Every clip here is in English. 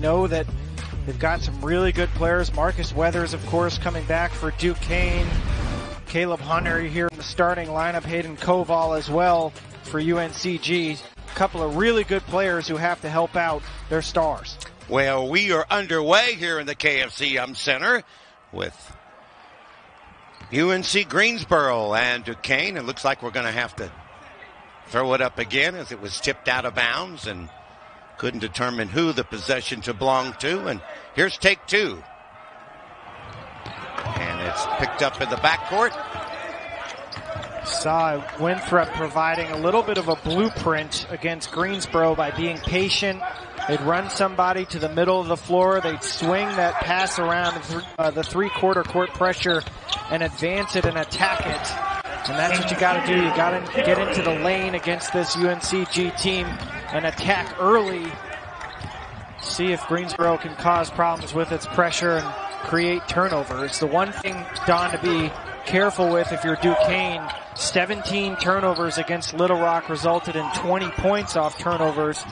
know that they've got some really good players. Marcus Weathers, of course, coming back for Duquesne. Caleb Hunter here in the starting lineup. Hayden Koval as well for UNCG. A couple of really good players who have to help out their stars. Well, we are underway here in the KFC Center with UNCGreensboro and Duquesne. It looks like we're going to have to throw it up again as it was tipped out of bounds and couldn't determine who the possession to belong to. And here's take two. And it's picked up in the backcourt. Saw Winthrop providing a little bit of a blueprint against Greensboro by being patient. They'd run somebody to the middle of the floor. They'd swing that pass around the three-quarter court pressure and advance it and attack it. And that's what you got to do. You got to get into the lane against this UNCG team and attack early. See if Greensboro can cause problems with its pressure and create turnovers. The one thing, Don, to be careful with if you're Duquesne, 17 turnovers against Little Rock resulted in 20 points off turnovers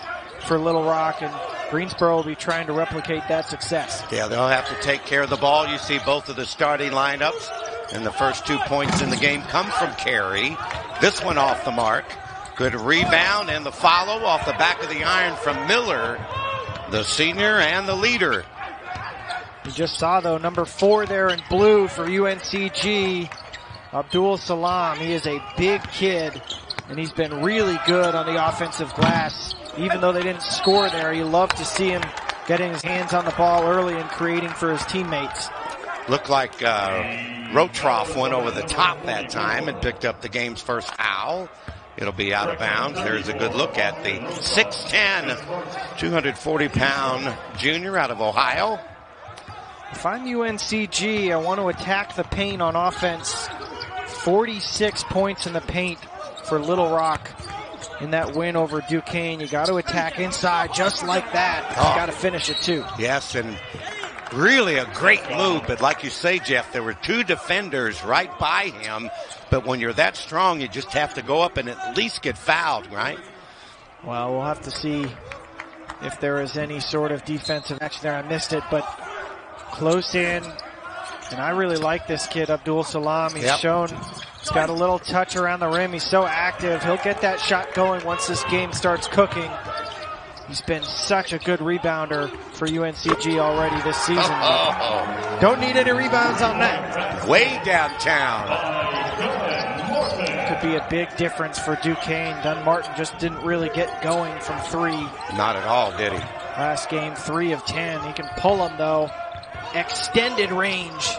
for Little Rock, and Greensboro will be trying to replicate that success. Yeah, they'll have to take care of the ball. You see both of the starting lineups, and the first 2 points in the game come from Carey. This one off the mark. Good rebound and the follow off the back of the iron from Miller, the senior and the leader. You just saw, though, number 4 there in blue for UNCG, Abdul Salam. He is a big kid, and he's been really good on the offensive glass. Even though they didn't score there, you love to see him getting his hands on the ball early and creating for his teammates. Looked like Rotroff went over the top that time and picked up the game's first foul. It'll be out of bounds. There's a good look at the 6'10", 240-pound junior out of Ohio. If I'm UNCG, I want to attack the paint on offense. 46 points in the paint for Little Rock in that win over Duquesne. You got to attack inside just like that. You got to finish it too. Yes, and really a great move. But like you say, Jeff, there were 2 defenders right by him. But when you're that strong, you just have to go up and at least get fouled, right? Well, we'll have to see if there is any sort of defensive action there. I missed it, but close in. And I really like this kid, Abdul Salam. He's shown he's got a little touch around the rim. He's so active. He'll get that shot going once this game starts cooking. He's been such a good rebounder for UNCG already this season. Don't need any rebounds on that. Way downtown. Could be a big difference for Duquesne. Dunmartin just didn't really get going from 3. Not at all, did he? Last game, 3 of 10. He can pull them, though. Extended range.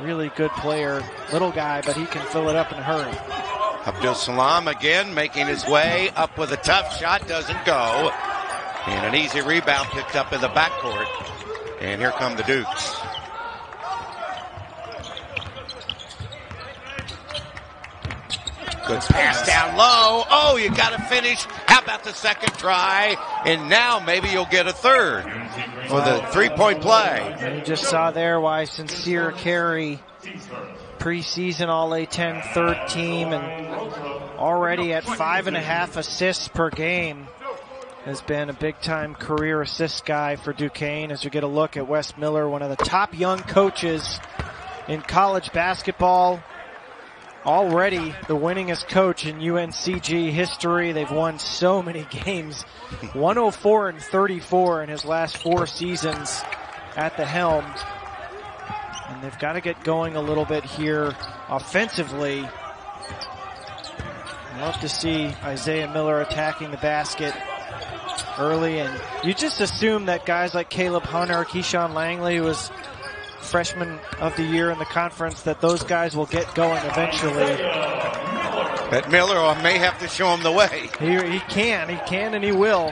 Really good player. Little guy, but he can fill it up in a hurry. Abdul Salam again making his way up with a tough shot. Doesn't go. And an easy rebound picked up in the backcourt. And here come the Dukes. Good pass down low. Oh, you got to finish. How about the second try? And now maybe you'll get a third for the three-point play. And you just saw there why Sincere Carey, preseason All-A-10 third team, and already at 5.5 assists per game, has been a big-time career assist guy for Duquesne. As we get a look at Wes Miller, one of the top young coaches in college basketball. Already the winningest coach in UNCG history. They've won so many games. 104-34 in his last 4 seasons at the helm. And they've got to get going a little bit here offensively. I'd love to see Isaiah Miller attacking the basket early. And you just assume that guys like Caleb Hunter, Keyshawn Langley, who was freshman of the year in the conference, that those guys will get going eventually. But Miller may have to show him the way. He can and he will.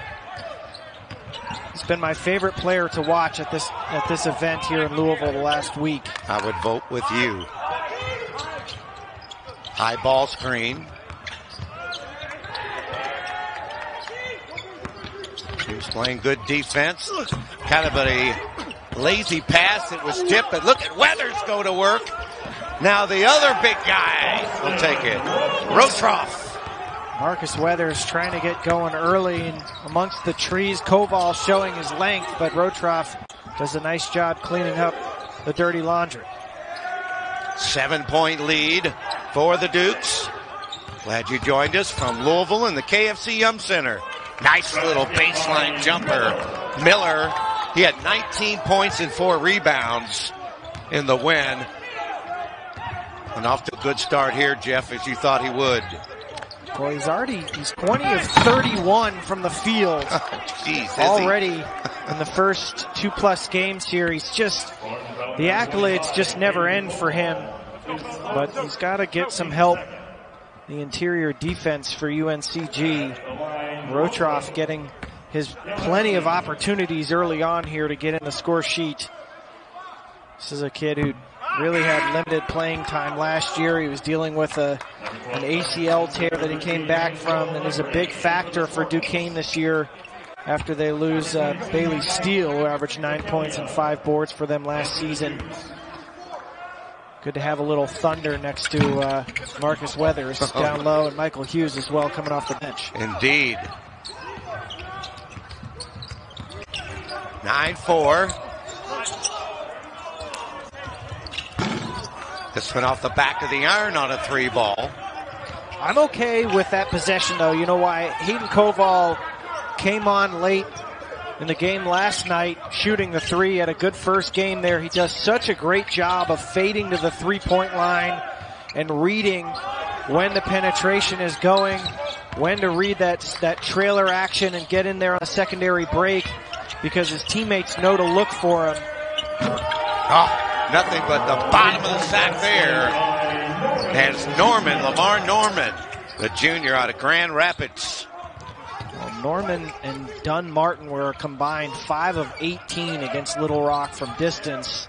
He's been my favorite player to watch at this event here in Louisville the last week. I would vote with you. High ball screen. He's playing good defense. Kind of a lazy pass. It was tipped, but look at Weathers go to work. Now the other big guy will take it. Rotroff. Marcus Weathers trying to get going early and amongst the trees. Koval showing his length, but Rotroff does a nice job cleaning up the dirty laundry. 7-point lead for the Dukes. Glad you joined us from Louisville in the KFC Yum Center. Nice little baseline jumper. Miller, he had 19 points and 4 rebounds in the win. And off to a good start here, Jeff, as you thought he would. Well, he's 20 of 31 from the field. Jeez, already in the first 2+ games here. He's just, the accolades just never end for him. But he's got to get some help. The interior defense for UNCG. Rotroff getting his plenty of opportunities early on here to get in the score sheet. This is a kid who really had limited playing time last year. He was dealing with an ACL tear that he came back from, and is a big factor for Duquesne this year after they lose Bailey Steele, who averaged 9 points and 5 boards for them last season. Good to have a little thunder next to Marcus Weathers down low, and Michael Hughes as well coming off the bench. Indeed. 9-4. This went off the back of the iron on a 3 ball. I'm okay with that possession, though. You know why? Hayden Koval came on late in the game last night, shooting the 3. Had a good first game there. He does such a great job of fading to the 3-point line and reading when the penetration is going, when to read that trailer action and get in there on a secondary break, because his teammates know to look for him. Oh, nothing but the bottom of the sack there. And it's Lamar Norman, the junior out of Grand Rapids. Well, Norman and Dunn Martin were combined 5 of 18 against Little Rock from distance.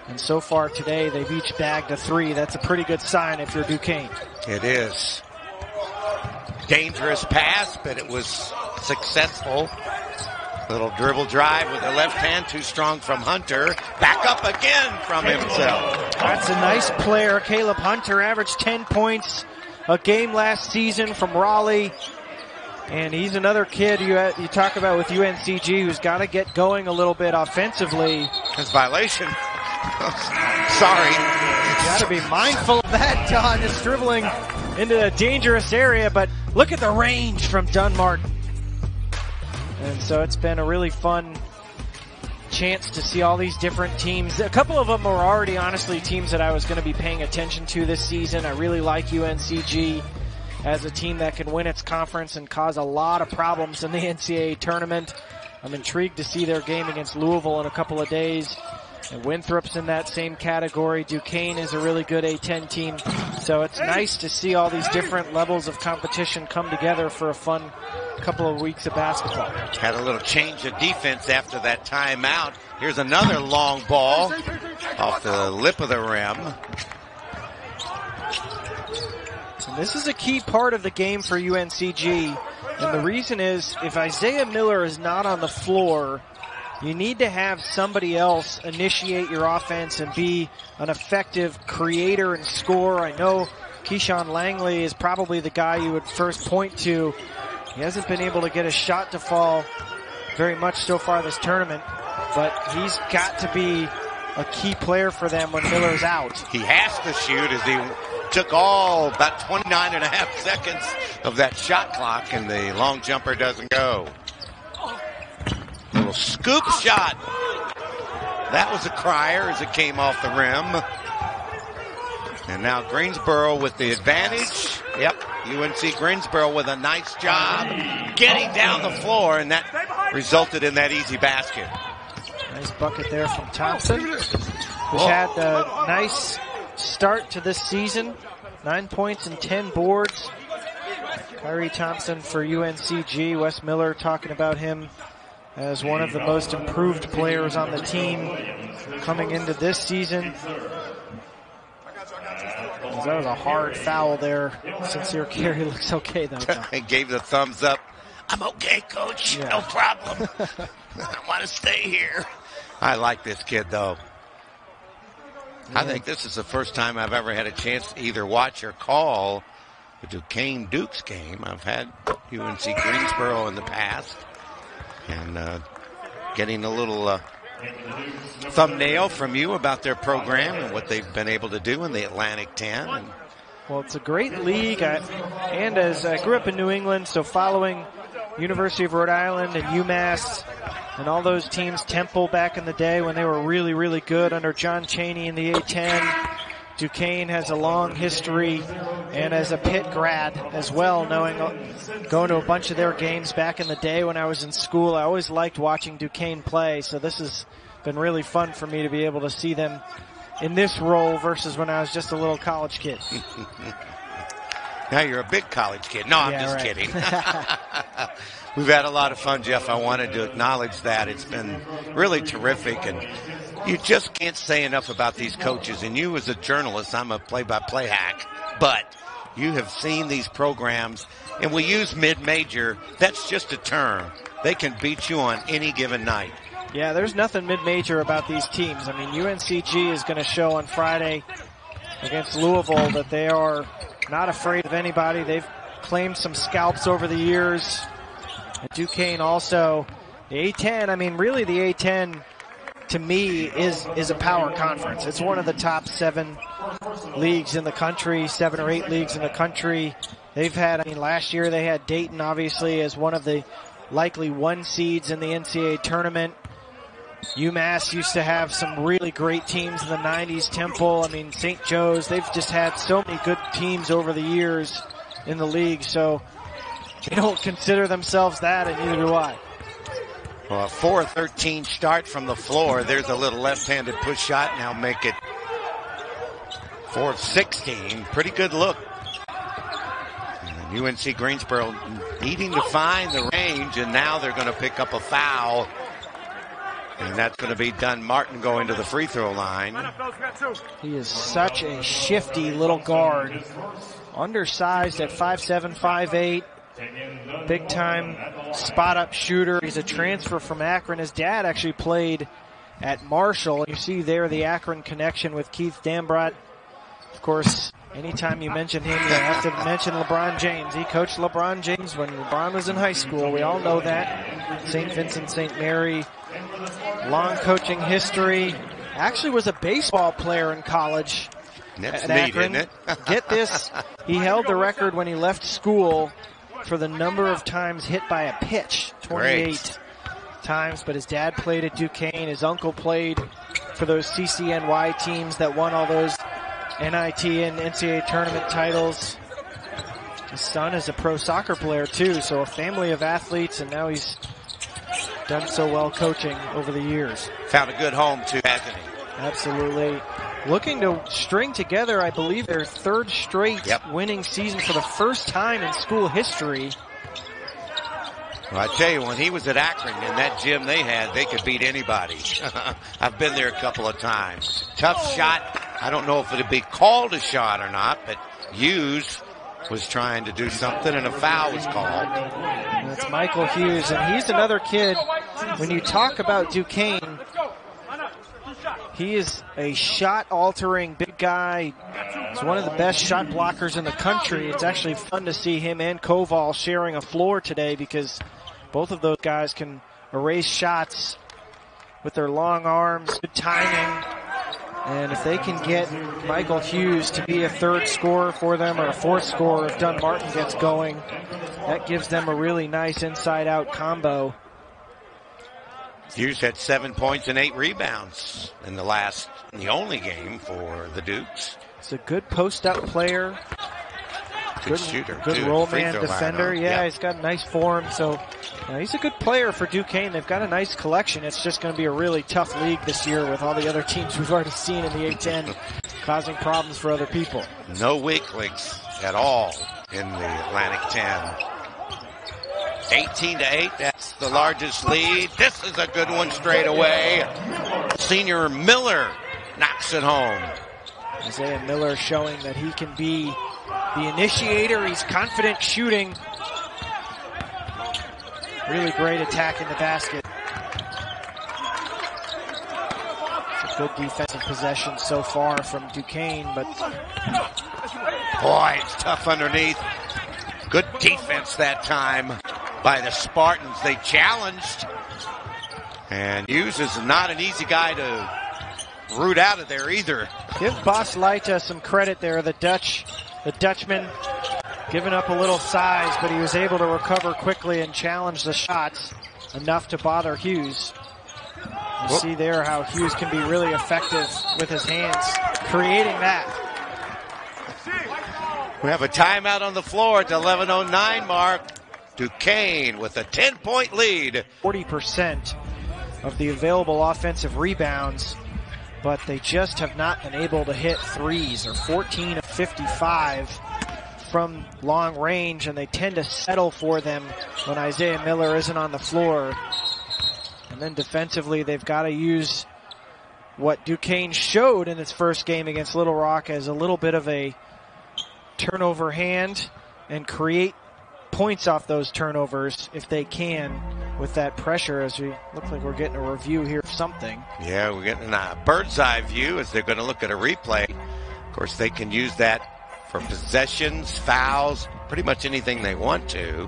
And so far today, they've each bagged a 3. That's a pretty good sign if you're Duquesne. It is. Dangerous pass, but it was successful. Little dribble drive with the left hand, too strong from Hunter. Back up again from himself. That's a nice player. Caleb Hunter averaged 10 points a game last season from Raleigh. And he's another kid you talk about with UNCG who's got to get going a little bit offensively. That's violation. Sorry. You got to be mindful of that, Don. It's dribbling into a dangerous area, but look at the range from Dunn Martin. And so it's been a really fun chance to see all these different teams. A couple of them are already honestly teams that I was going to be paying attention to this season. I really like UNCG as a team that can win its conference and cause a lot of problems in the NCAA tournament. I'm intrigued to see their game against Louisville in a couple of days. And Winthrop's in that same category. Duquesne is a really good A-10 team. So it's nice to see all these different levels of competition come together for a fun couple of weeks of basketball. Had a little change of defense after that timeout. Here's another long ball off the lip of the rim. And this is a key part of the game for UNCG. And the reason is, if Isaiah Miller is not on the floor, you need to have somebody else initiate your offense and be an effective creator and scorer. I know Keyshawn Langley is probably the guy you would first point to. He hasn't been able to get a shot to fall very much so far this tournament, but he's got to be a key player for them when Miller's out. He has to shoot as he took about 29 and a half seconds of that shot clock, and the long jumper doesn't go. Little scoop shot. That was a crier as it came off the rim. And now Greensboro with the advantage. Yep, UNC-Greensboro with a nice job getting down the floor, and that resulted in that easy basket. Nice bucket there from Thompson, who's had a nice start to this season. 9 points and 10 boards. Kyrie Thompson for UNCG. Wes Miller talking about him as one of the most improved players on the team coming into this season. That was a hard foul there. Sincere Carey looks okay, though. He gave the thumbs up. I'm okay, coach. Yeah. No problem. I want to stay here. I like this kid, though. Yeah. I think this is the first time I've ever had a chance to either watch or call the Duquesne Dukes game. I've had UNCGreensboro in the past, and getting a little thumbnail from you about their program and what they've been able to do in the Atlantic 10. Well, it's a great league, and as I grew up in New England, so following University of Rhode Island and UMass and all those teams, Temple back in the day when they were really, really good under John Chaney in the A-10. Duquesne has a long history, and as a Pitt grad as well, going to a bunch of their games back in the day when I was in school, I always liked watching Duquesne play, so this has been really fun for me to be able to see them in this role versus when I was just a little college kid. Now you're a big college kid. No, I'm just kidding. We've had a lot of fun, Jeff. I wanted to acknowledge that. It's been really terrific, and you just can't say enough about these coaches. And you as a journalist, I'm a play-by-play hack, but you have seen these programs, and we use mid-major. That's just a term. They can beat you on any given night. Yeah, there's nothing mid-major about these teams. I mean, UNCG is going to show on Friday against Louisville that they are not afraid of anybody. They've claimed some scalps over the years. And Duquesne also. The A-10, I mean, really the A-10 to me is a power conference. It's one of the top 7 leagues in the country, 7 or 8 leagues in the country. They've had, I mean, last year they had Dayton obviously as one of the likely 1 seeds in the NCAA tournament. UMass used to have some really great teams in the 90s. Temple, I mean, St. Joe's, they've just had so many good teams over the years in the league, so they don't consider themselves that, and neither do I. Well, a 4-13 start from the floor. There's a little left-handed push shot. Now make it 4-16. Pretty good look. And UNC-Greensboro needing to find the range, and now they're going to pick up a foul. And that's going to be Dunn Martin going to the free throw line. He is such a shifty little guard. Undersized at 5'7", 5'8". Big time spot up shooter. He's a transfer from Akron. His dad actually played at Marshall. You see there the Akron connection with Keith Dambrot. Of course, anytime you mention him, you have to mention LeBron James. He coached LeBron James when LeBron was in high school. We all know that. St. Vincent, St. Mary. Long coaching history. Actually was a baseball player in college. That's at neat, Akron. isn't it? Get this. He held the record when he left school for the number of times hit by a pitch. 28 times, but his dad played at Duquesne. His uncle played for those CCNY teams that won all those NIT and NCAA tournament titles. His son is a pro soccer player too, so a family of athletes, and now he's done so well coaching over the years. Found a good home too, hasn't he? Absolutely. Looking to string together, I believe, their 3rd straight winning season for the first time in school history. Well, I tell you, when he was at Akron, in that gym they had, they could beat anybody. I've been there a couple of times. Tough shot. I don't know if it would be called a shot or not, but Hughes was trying to do something, and a foul was called. That's Michael Hughes, and he's another kid. When you talk about Duquesne, he is a shot-altering big guy. He's one of the best shot blockers in the country. It's actually fun to see him and Koval sharing a floor today because both of those guys can erase shots with their long arms, good timing. And if they can get Michael Hughes to be a 3rd scorer for them or a 4th scorer if Dunn Martin gets going, that gives them a really nice inside-out combo. Hughes had 7 points and 8 rebounds in the only game for the Dukes. He's a good post-up player. Good shooter. Good roll man defender. Yeah, he's got nice form. So he's a good player for Duquesne. They've got a nice collection. It's just going to be a really tough league this year with all the other teams we've already seen in the A-10 causing problems for other people. No weak links at all in the Atlantic 10. 18-8, that's the largest lead. This is a good one straight away. Senior Miller knocks it home. Isaiah Miller showing that he can be the initiator. He's confident shooting. Really great attack in the basket. It's a good defensive possession so far from Duquesne, but Boy, it's tough underneath. Good defense that time by the Spartans. They challenged. And Hughes is not an easy guy to root out of there either. Give Bas Leita some credit there. The Dutchman giving up a little size, but he was able to recover quickly and challenge the shots enough to bother Hughes. You see there how Hughes can be really effective with his hands, creating that. We have a timeout on the floor at the 11:09 mark. Duquesne with a 10-point lead. 40% of the available offensive rebounds, but they just have not been able to hit threes. They're 14 of 55 from long range, and they tend to settle for them when Isaiah Miller isn't on the floor. And then defensively, they've got to use what Duquesne showed in its first game against Little Rock as a little bit of a turnover hand and create points off those turnovers if they can with that pressure, as we look like we're getting a review here of something. Yeah, we're getting a bird's eye view as they're going to look at a replay. Of course, they can use that for possessions, fouls, pretty much anything they want to.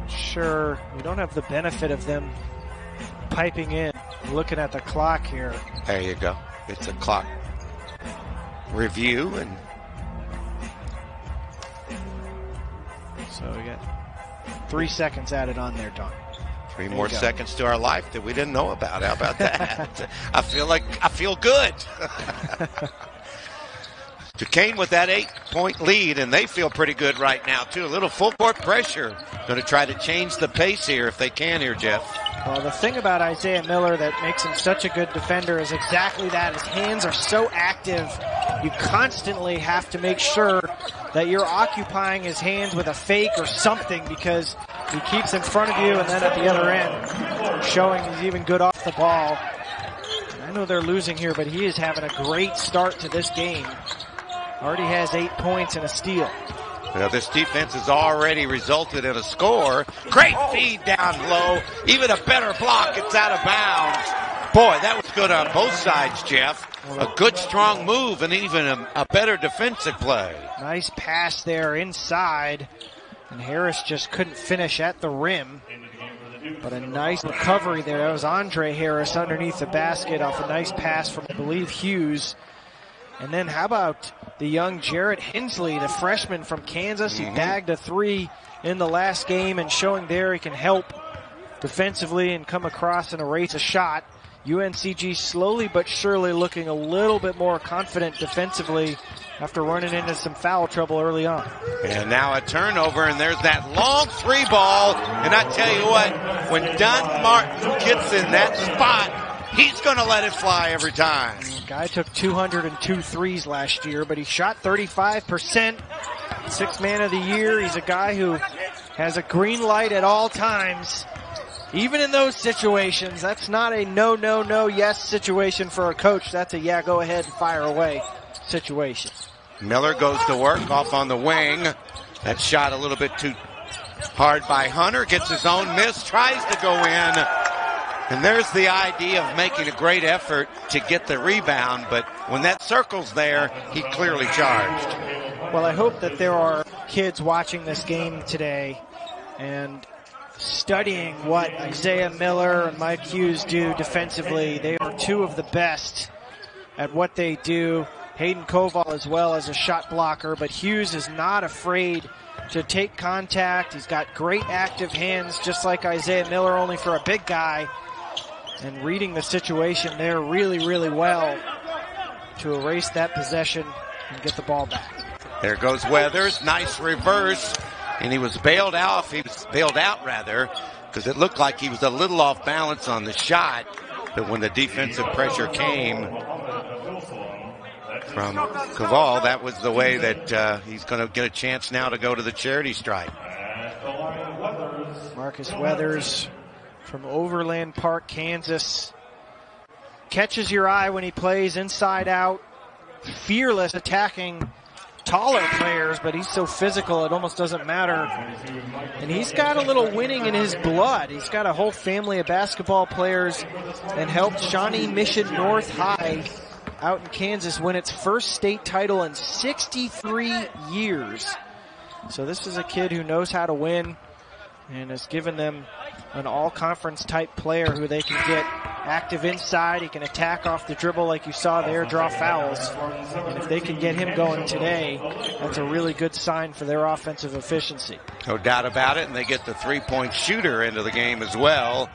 Sure, we don't have the benefit of them piping in. Looking at the clock here. There you go. It's a clock review, and so we got 3 seconds added on there, Don. 3 more seconds to our life that we didn't know about. How about that? I feel good. Duquesne with that 8-point lead, and they feel pretty good right now, too. A little full court pressure. Going to try to change the pace here if they can here, Jeff. Well, the thing about Isaiah Miller that makes him such a good defender is exactly that. His hands are so active. You constantly have to make sure that you're occupying his hands with a fake or something, because he keeps in front of you and then at the other end showing he's even good off the ball. And I know they're losing here, but he is having a great start to this game. Already has 8 points and a steal. Well, this defense has already resulted in a score. Great feed down low. Even a better block. It's out of bounds. Boy, that was good on both sides, Jeff. A good, strong move and even a better defensive play. Nice pass there inside. And Harris just couldn't finish at the rim. But a nice recovery there. That was Andre Harris underneath the basket off a nice pass from, I believe, Hughes. And then how about the young Jarrett Hensley, the freshman from Kansas? He bagged a 3 in the last game, and showing there he can help defensively and come across and erase a shot. UNCG slowly but surely looking a little bit more confident defensively after running into some foul trouble early on. And now a turnover, and there's that long 3 ball. And I tell you what, when Don Martin gets in that spot, he's going to let it fly every time. Guy took 202 threes last year, but he shot 35%. 6th man of the year. He's a guy who has a green light at all times. Even in those situations, that's not a no, no, no, yes situation for a coach. That's a yeah, go ahead and fire away situation. Miller goes to work off on the wing. That shot a little bit too hard by Hunter. Gets his own miss, tries to go in. And there's the idea of making a great effort to get the rebound, but when that circle's there, he clearly charged. Well, I hope that there are kids watching this game today and studying what Isaiah Miller and Mike Hughes do defensively. They are 2 of the best at what they do. Hayden Koval as well as a shot blocker, but Hughes is not afraid to take contact. He's got great active hands, just like Isaiah Miller, only for a big guy. And reading the situation there really, really well to erase that possession and get the ball back. There goes Weathers. Nice reverse. And he was bailed out, because it looked like he was a little off balance on the shot. But when the defensive pressure came from Koval, that was the way that he's going to get a chance now to go to the charity stripe. Marcus Weathers from Overland Park, Kansas. Catches your eye when he plays inside out. Fearless attacking taller players, but he's so physical it almost doesn't matter. And he's got a little winning in his blood. He's got a whole family of basketball players and helped Shawnee Mission North High out in Kansas win its first state title in 63 years. So this is a kid who knows how to win and has given them an all-conference type player who they can get active inside. He can attack off the dribble like you saw there, draw fouls. And if they can get him going today, that's a really good sign for their offensive efficiency. No doubt about it, and they get the three-point shooter into the game as well.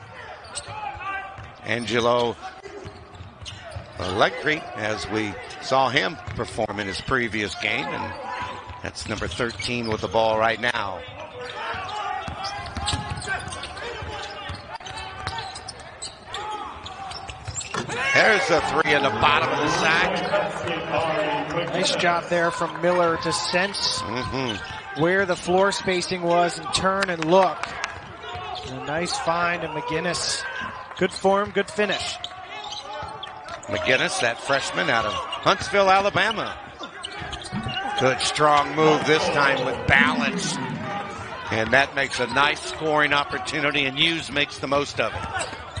Angelo Allegri, as we saw him perform in his previous game, and that's number 13 with the ball right now. There's a three in the bottom of the sack. Nice job there from Miller to sense where the floor spacing was and turn and look. And a nice find of McGinnis. Good form, good finish. McGinnis, that freshman out of Huntsville, Alabama. Good strong move this time with balance. And that makes a nice scoring opportunity, and Hughes makes the most of it.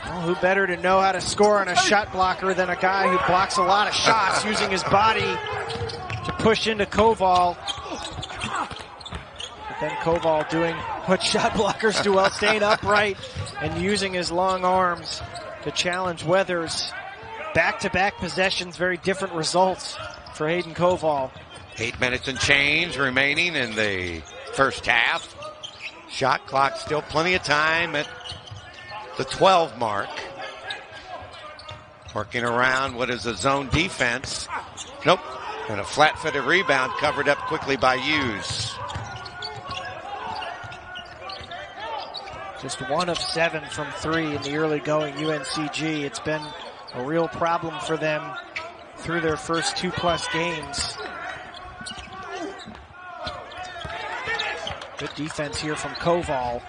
Well, who better to know how to score on a shot blocker than a guy who blocks a lot of shots using his body to push into Koval. But then Koval doing what shot blockers do well, staying upright and using his long arms to challenge Weathers. Back-to-back possessions, very different results for Hayden Koval. 8 minutes and change remaining in the first half. Shot clock, still plenty of time at the 12 mark. Working around what is a zone defense. Nope. And a flat-footed rebound covered up quickly by Hughes. Just 1 of 7 from 3 in the early going UNCG. It's been a real problem for them through their first 2+ games. Good defense here from Koval.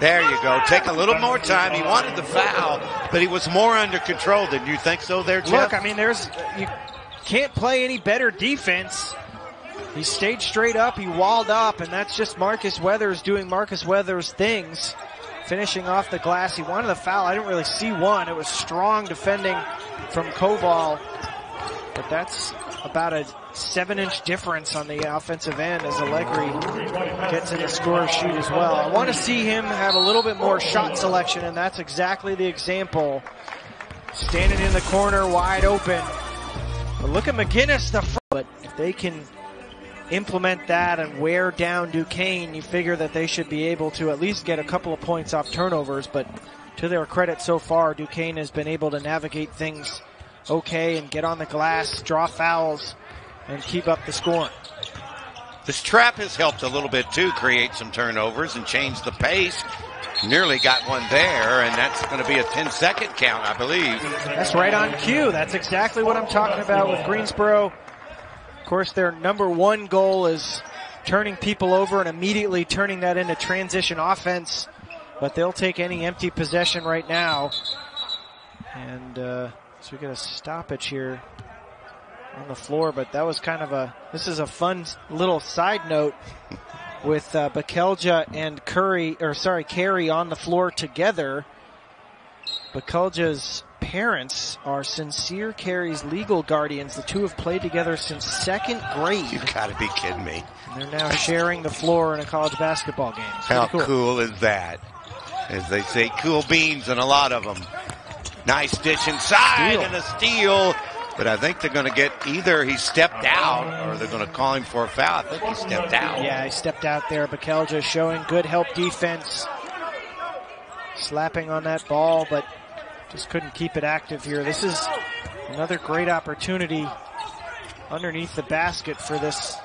There you go. Take a little more time. He wanted the foul, but he was more under control. Didn't you think so there, Jeff? Look, I mean, you can't play any better defense. He stayed straight up. He walled up, and that's just Marcus Weathers doing Marcus Weathers things. Finishing off the glass. He wanted the foul. I didn't really see one. It was strong defending from Koval, but that's about a 7-inch difference on the offensive end as Allegri gets in the score sheet as well. I want to see him have a little bit more shot selection, and that's exactly the example. Standing in the corner, wide open. But look at McGinnis, but if they can implement that and wear down Duquesne, you figure that they should be able to at least get a couple of points off turnovers. But to their credit so far, Duquesne has been able to navigate things okay and get on the glass, draw fouls, and keep up the scoring. This trap has helped a little bit too, create some turnovers and change the pace. Nearly got one there, and that's going to be a 10-second count, I believe. That's right on cue. That's exactly what I'm talking about with Greensboro. Of course, their number one goal is turning people over and immediately turning that into transition offense. But they'll take any empty possession right now. And so we get a stoppage here on the floor, but that was kind of this is a fun little side note with Bakelja and Carey on the floor together. Bakelja's parents are Sincere Carey's legal guardians. The two have played together since 2nd grade. You've got to be kidding me. And they're now sharing the floor in a college basketball game. How cool is that? As they say, cool beans and a lot of them. Nice dish inside and a steal. But I think they're going to get either he stepped out or they're going to call him for a foul. I think he stepped out. Yeah, he stepped out there. Bakelja showing good help defense. Slapping on that ball, but just couldn't keep it active here. This is another great opportunity underneath the basket for this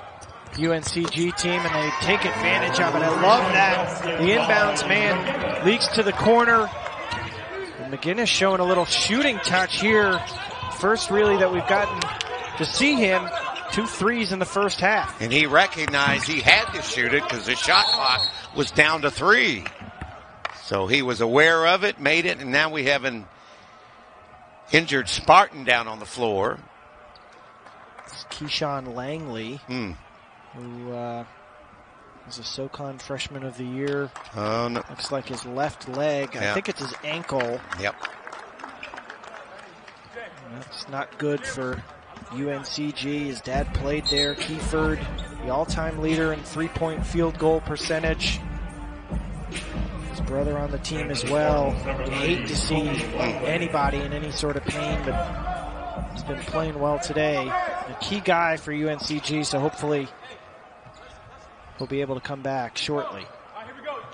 UNCG team, and they take advantage of it. I love that. The inbounds man leaks to the corner. And McGinnis showing a little shooting touch here. First really that we've gotten to see him. 2 threes in the first half. And he recognized he had to shoot it because the shot clock was down to 3. So he was aware of it, made it, and now we have an injured Spartan down on the floor. It's Keyshawn Langley, who is a SoCon Freshman of the Year. Oh, no. Looks like his left leg. I think it's his ankle. Yep. That's not good for UNCG. His dad played there. Keyford, the all-time leader in three-point field goal percentage. His brother on the team as well. You hate to see anybody in any sort of pain, but he's been playing well today. A key guy for UNCG, so hopefully he'll be able to come back shortly.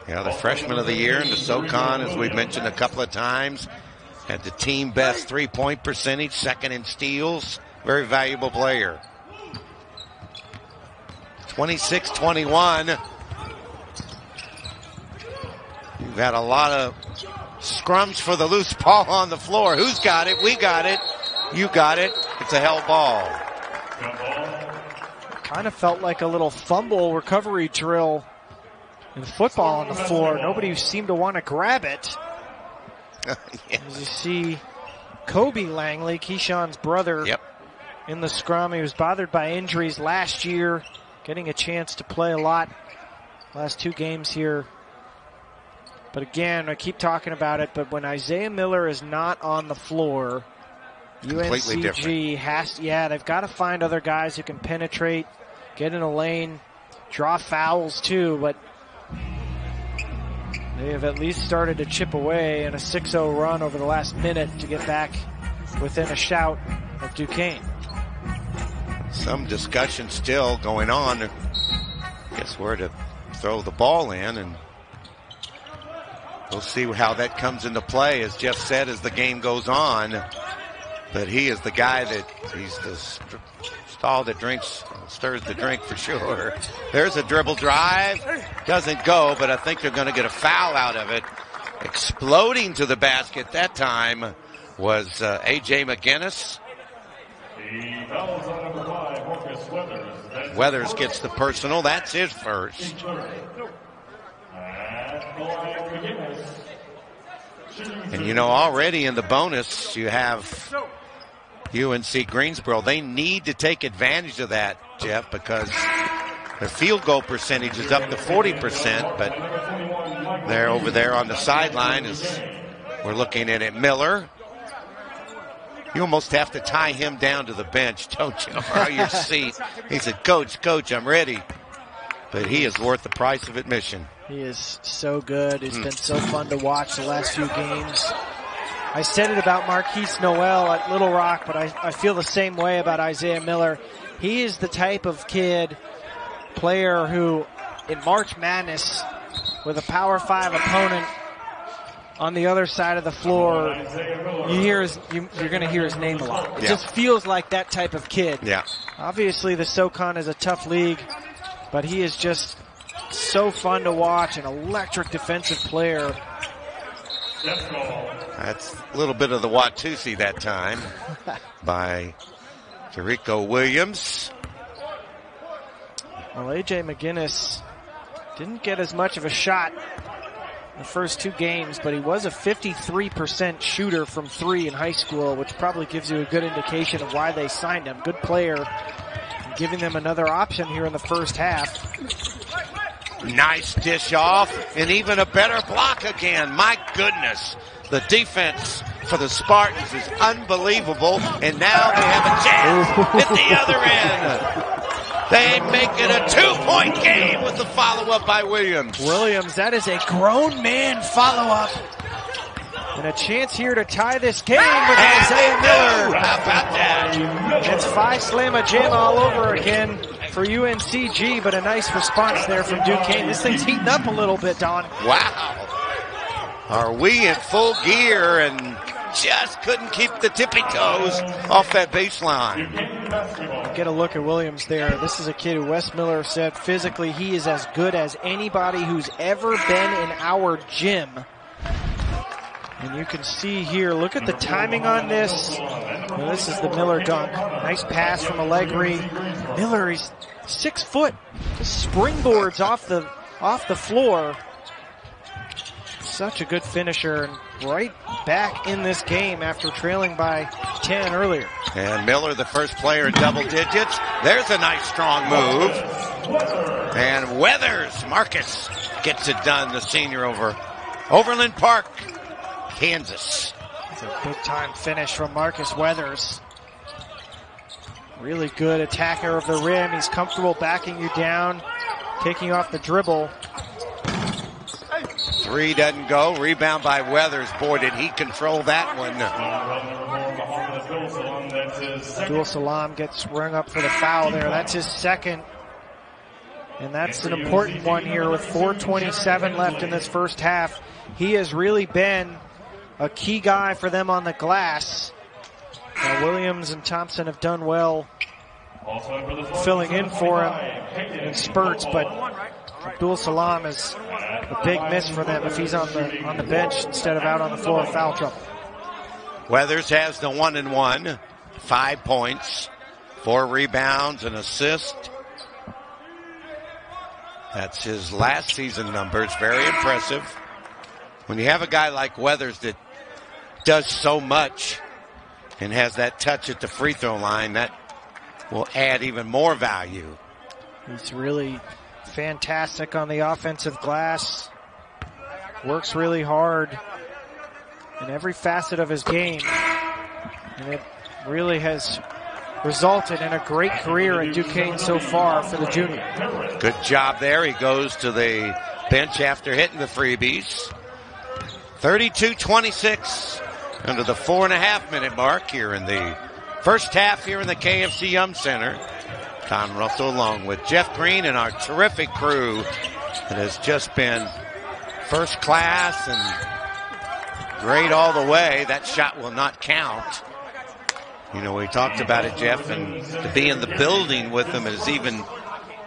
Yeah, the freshman of the year in the SoCon, as we've mentioned a couple of times, had the team best three-point percentage, second in steals. Very valuable player. 26-21. You've had a lot of scrums for the loose ball on the floor. Who's got it? We got it. You got it. It's a held ball. Kind of felt like a little fumble recovery drill in football on the floor. Nobody seemed to want to grab it. Yeah. As you see Kobe Langley, Keyshawn's brother, in the scrum. He was bothered by injuries last year, getting a chance to play a lot last two games here. But again, I keep talking about it, but when Isaiah Miller is not on the floor, UNCG has, they've got to find other guys who can penetrate, get in a lane, draw fouls too, but they have at least started to chip away in a 6-0 run over the last minute to get back within a shout of Duquesne. Some discussion still going on. I guess where to throw the ball in, and we'll see how that comes into play, as Jeff said, as the game goes on. But he is the guy he's the stall that stirs the drink for sure. There's a dribble drive. Doesn't go, but I think they're going to get a foul out of it. Exploding to the basket that time was A.J. McGinnis. Weathers gets the personal. That's his first. And you know, already in the bonus, you have UNCGreensboro. They need to take advantage of that, Jeff, because their field goal percentage is up to 40%, but they're over there on the sideline as we're looking at it. Miller. You almost have to tie him down to the bench, don't you, or your seat. He said, Coach, I'm ready. But he is worth the price of admission. He is so good. It's been so fun to watch the last few games. I said it about Marquise Noel at Little Rock, but I feel the same way about Isaiah Miller. He is the type of player who, in March Madness, with a Power 5 opponent on the other side of the floor, you're going to hear his name a lot. It just feels like that type of kid. Yeah. Obviously, the SoCon is a tough league, but he is just so fun to watch, an electric defensive player. That's a little bit of the Watusi that time by Jericho Williams. Well, A.J. McGinnis didn't get as much of a shot the first two games, but he was a 53% shooter from three in high school, which probably gives you a good indication of why they signed him. Good player, and giving them another option here in the first half. Nice dish off, and even a better block again. My goodness, the defense for the Spartans is unbelievable, and now they have a chance at the other end. They make it a 2-point game with the follow-up by Williams. That is a grown man follow-up. And a chance here to tie this game with Isaiah Miller. How about that? It's five slamma jam all over again for UNCG, but a nice response there from Duquesne. This thing's heating up a little bit, Don. Wow. Are we in full gear and just couldn't keep the tippy toes off that baseline? Get a look at Williams there. This is a kid who Wes Miller said physically he is as good as anybody who's ever been in our gym. And you can see here, look at the timing on this. Well, this is the Miller dunk. Nice pass from Allegri. Miller, he's 6 foot. Just springboards off the floor. Such a good finisher, and right back in this game after trailing by 10 earlier. And Miller, the first player in double digits. There's a nice strong move. And Weathers, Marcus, gets it done, the senior over Overland Park, Kansas. It's a big-time finish from Marcus Weathers. Really good attacker of the rim. He's comfortable backing you down, taking off the dribble. Three doesn't go. Rebound by Weathers. Boy, did he control that one. Abdul Salam gets rung up for the foul there. That's his second. And that's an important one here with 4:27 left in this first half. He has really been a key guy for them on the glass. Williams and Thompson have done well filling in for him in spurts, but Abdul Salam is a big miss for them if he's on the bench instead of out on the floor in foul trouble. Weathers has the 1-and-1, 5 points, 4 rebounds, an assist. That's his last season numbers. Very impressive. When you have a guy like Weathers that does so much and has that touch at the free throw line, that will add even more value. He's really fantastic on the offensive glass. Works really hard in every facet of his game. And it really has resulted in a great career at Duquesne so far for the junior. Good job there. He goes to the bench after hitting the freebies. 32-26 under the 4.5-minute mark here in the first half here in the KFC Yum Center. Tom Russell along with Jeff Green and our terrific crew that has just been first class and great all the way. That shot will not count. You know, we talked about it, Jeff, and to be in the building with them is even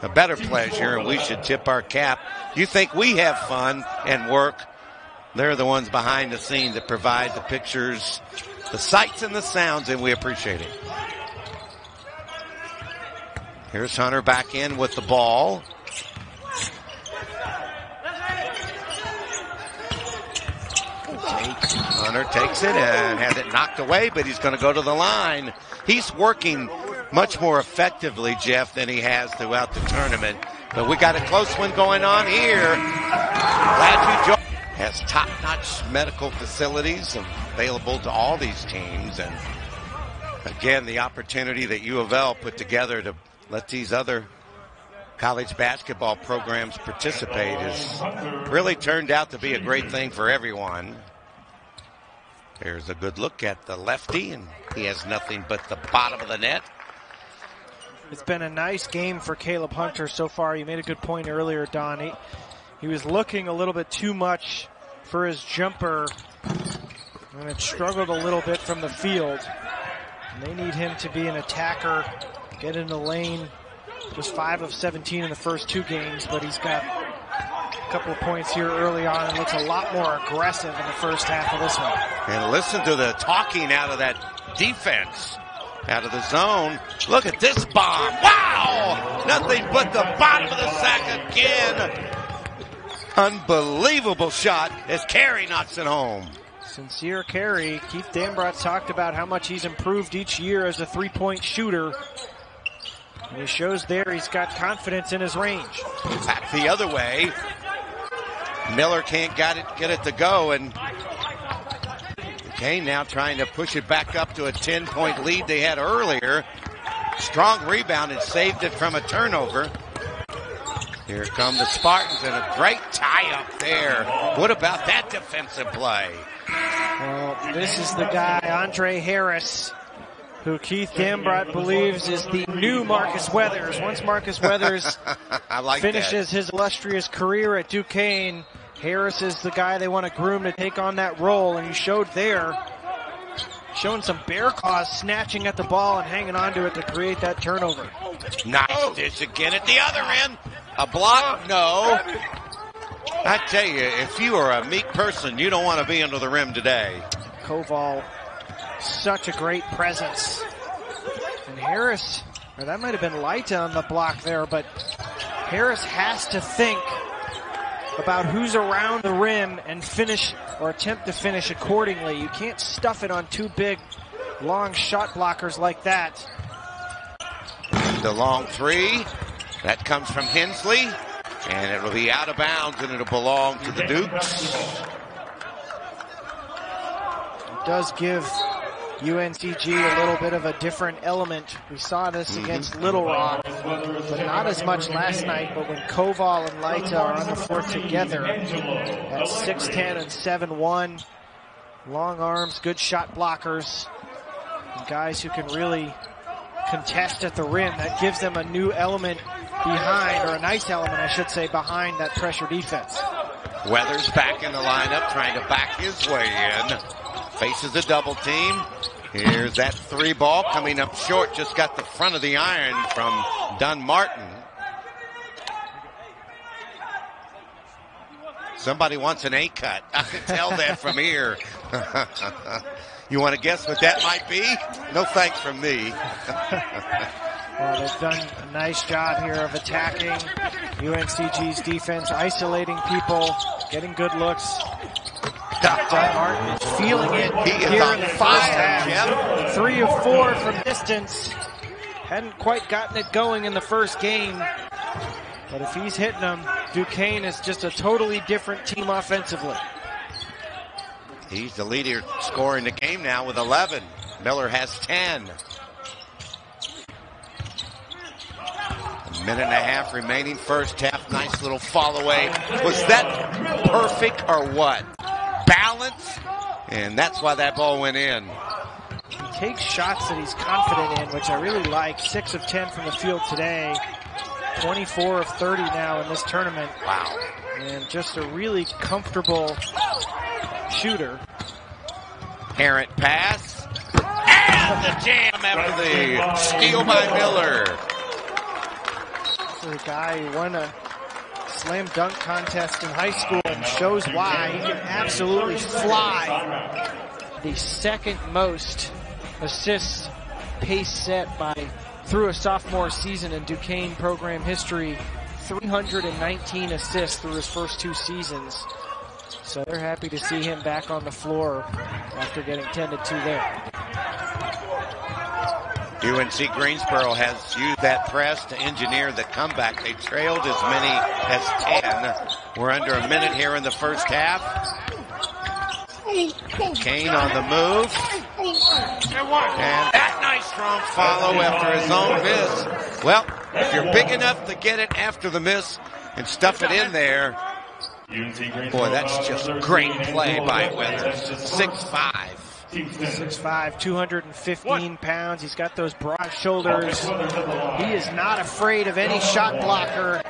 a better pleasure, and we should tip our cap. You think we have fun and work. They're the ones behind the scenes that provide the pictures, the sights and the sounds, and we appreciate it. Here's Hunter back in with the ball. Hunter takes it and has it knocked away, but he's going to go to the line. He's working much more effectively, Jeff, than he has throughout the tournament. But we got a close one going on here. Glad you joined. Has top-notch medical facilities available to all these teams. And again, the opportunity that U of L put together to let these other college basketball programs participate has really turned out to be a great thing for everyone. There's a good look at the lefty, and he has nothing but the bottom of the net. It's been a nice game for Caleb Hunter so far. You made a good point earlier, Don. He was looking a little bit too much for his jumper, and it struggled a little bit from the field. And they need him to be an attacker, get in the lane. Was 5 of 17 in the first 2 games, but he's got a couple of points here early on and looks a lot more aggressive in the first half of this one. And listen to the talking out of that defense, out of the zone. Look at this bomb. Wow! Nothing but the bottom of the sack again. Unbelievable shot as Carey knocks it home. Sincere Carey. Keith Dambrot talked about how much he's improved each year as a three-point shooter. And he shows there he's got confidence in his range. Back the other way. Miller can't get it to go, and Duquesne now trying to push it back up to a 10-point lead they had earlier. Strong rebound and saved it from a turnover. Here come the Spartans, and a great tie-up there. What about that defensive play? Well, this is the guy, Andre Harris, who Keith Dambrot believes is the new Marcus Weathers. Once Marcus Weathers finishes his illustrious career at Duquesne, Harris is the guy they want to groom to take on that role, and he showed there, showing some bear claws, snatching at the ball and hanging on to it to create that turnover. Nice dish again at the other end. A block? No. I tell you, if you are a meek person, you don't want to be under the rim today. Koval, such a great presence. And Harris, or that might have been Leita on the block there, but Harris has to think about who's around the rim and finish or attempt to finish accordingly. You can't stuff it on 2 big, long shot blockers like that. The long 3. That comes from Hensley, and it'll be out of bounds, and it'll belong to the Dukes. does give UNCG a little bit of a different element. We saw this against Little Rock, but not as much last night. But when Koval and Leita are on the floor together at 6'10" and 7'1", long arms, good shot blockers, and guys who can really contest at the rim, that gives them a new element behind, or a nice element, I should say, behind that pressure defense. Weathers back in the lineup, trying to back his way in. Faces a double team. Here's that three ball coming up short. Just got the front of the iron from Dunn Martin. Somebody wants an A cut. I can tell that from here. You want to guess what that might be? No thanks from me. Well, they've done a nice job here of attacking UNCG's defense, isolating people, getting good looks. Dunn Martin is feeling it here in the first half. 3 of 4 from distance. Hadn't quite gotten it going in the first game. But if he's hitting them, Duquesne is just a totally different team offensively. He's the leader scorer in the game now with 11. Miller has 10. A minute and a half remaining first half. Nice little fall away. Was that perfect or what? Balance, and that's why that ball went in. He takes shots that he's confident in, which I really like. 6 of 10 from the field today. 24 of 30 now in this tournament. Wow. And just a really comfortable shooter. Errant pass. And the jam after the steal by Miller. This is a guy who won a slam dunk contest in high school and shows why he can absolutely fly. The second most assists pace set through a sophomore season in Duquesne program history. 319 assists through his first 2 seasons. So they're happy to see him back on the floor after getting tended to there. UNCGreensboro has used that press to engineer the comeback. They trailed as many as 10. We're under a minute here in the first half. Kane on the move. And that nice strong follow after his own miss. Well, if you're big enough to get it after the miss and stuff it in there, boy, that's just great play by Weathers. 6'5". 6'5", 215 pounds. He's got those broad shoulders. He is not afraid of any shot blocker.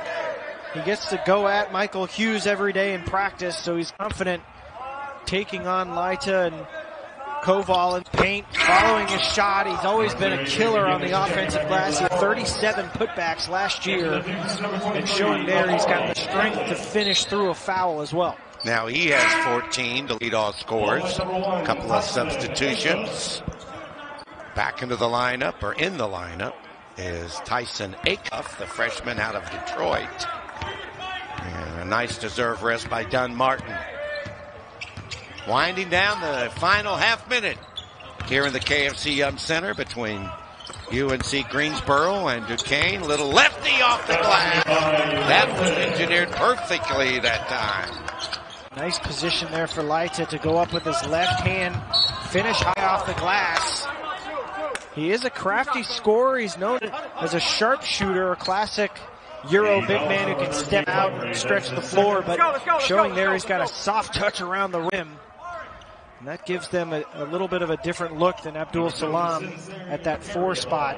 He gets to go at Michael Hughes every day in practice, so he's confident taking on Leita and Koval in paint, following his shot. He's always been a killer on the offensive glass. He had 37 putbacks last year, and showing there he's got the strength to finish through a foul as well. Now he has 14 to lead all scores. A couple of substitutions. Back into the lineup, or in the lineup, is Tyson Acuff, the freshman out of Detroit. And a nice deserved rest by Dunn Martin. Winding down the final half minute here in the KFC Yum Center between UNCGreensboro and Duquesne. Little lefty off the glass. That was engineered perfectly that time. Nice position there for Leita to go up with his left hand, finish high off the glass. He is a crafty scorer. He's known as a sharpshooter, a classic Euro big man who can step out and stretch the floor, but showing there he's got a soft touch around the rim. And that gives them a little bit of a different look than Abdul Salam at that 4 spot.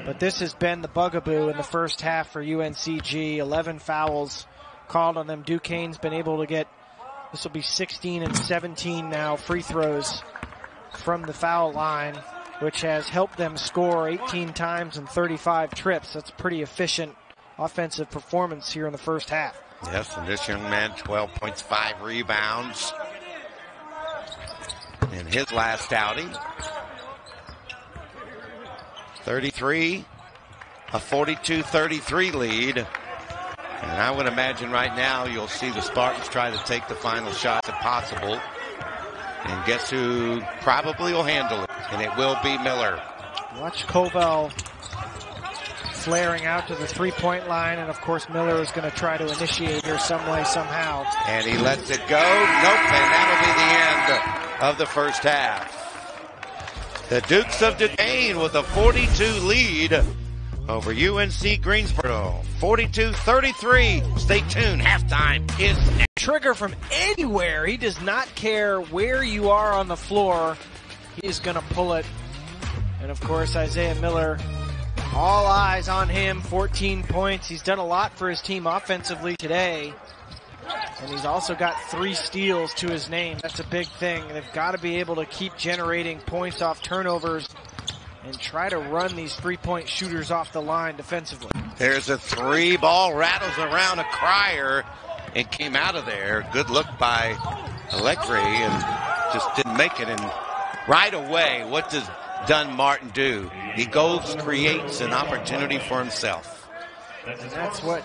But this has been the bugaboo in the first half for UNCG. 11 fouls called on them. Duquesne's been able to get, this will be 16 and 17 now, free throws from the foul line, which has helped them score 18 times in 35 trips. That's pretty efficient offensive performance here in the first half. Yes, and this young man, 12 points, 5 rebounds in his last outing. 33, a 42-33 lead. And I would imagine right now you'll see the Spartans try to take the final shots if possible. And guess who probably will handle it? And it will be Miller. Watch Koval flaring out to the three-point line, and of course Miller is going to try to initiate here some way, somehow. And he lets it go. Nope, and that'll be the end. of the first half. The Dukes of Duquesne with a 42 lead over UNC Greensboro. 42-33. Stay tuned. Halftime is next. Trigger from anywhere. He does not care where you are on the floor. He is going to pull it. And of course, Isaiah Miller, all eyes on him. 14 points. He's done a lot for his team offensively today. And he's also got 3 steals to his name. That's a big thing. They've got to be able to keep generating points off turnovers and try to run these 3-point shooters off the line defensively. There's a 3 ball, rattles around a crier and came out of there. Good look by Allegri and just didn't make it. And right away, what does Dunn Martin do? He goes, creates an opportunity for himself. And that's what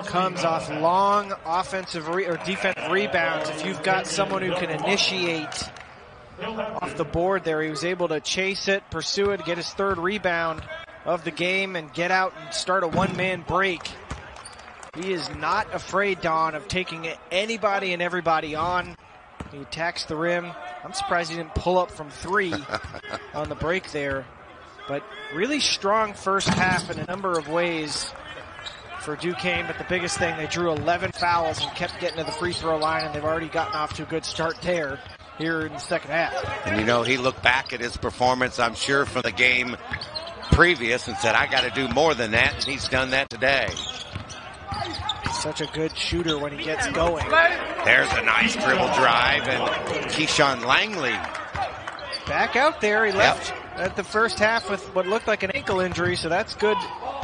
comes off long offensive or defensive rebounds. If you've got someone who can initiate off the board there, he was able to chase it, pursue it, get his 3rd rebound of the game, and get out and start a one-man break. He is not afraid, Don, of taking anybody and everybody on. He attacks the rim. I'm surprised he didn't pull up from 3 on the break there. But really strong first half in a number of ways for Duquesne, but the biggest thing, they drew 11 fouls and kept getting to the free throw line, and they've already gotten off to a good start there here in the second half. And you know, he looked back at his performance, I'm sure, from the game previous and said, I got to do more than that, and he's done that today. Such a good shooter when he gets going. There's a nice dribble drive, and Keyshawn Langley back out there. He left at the first half with what looked like an ankle injury, so that's good.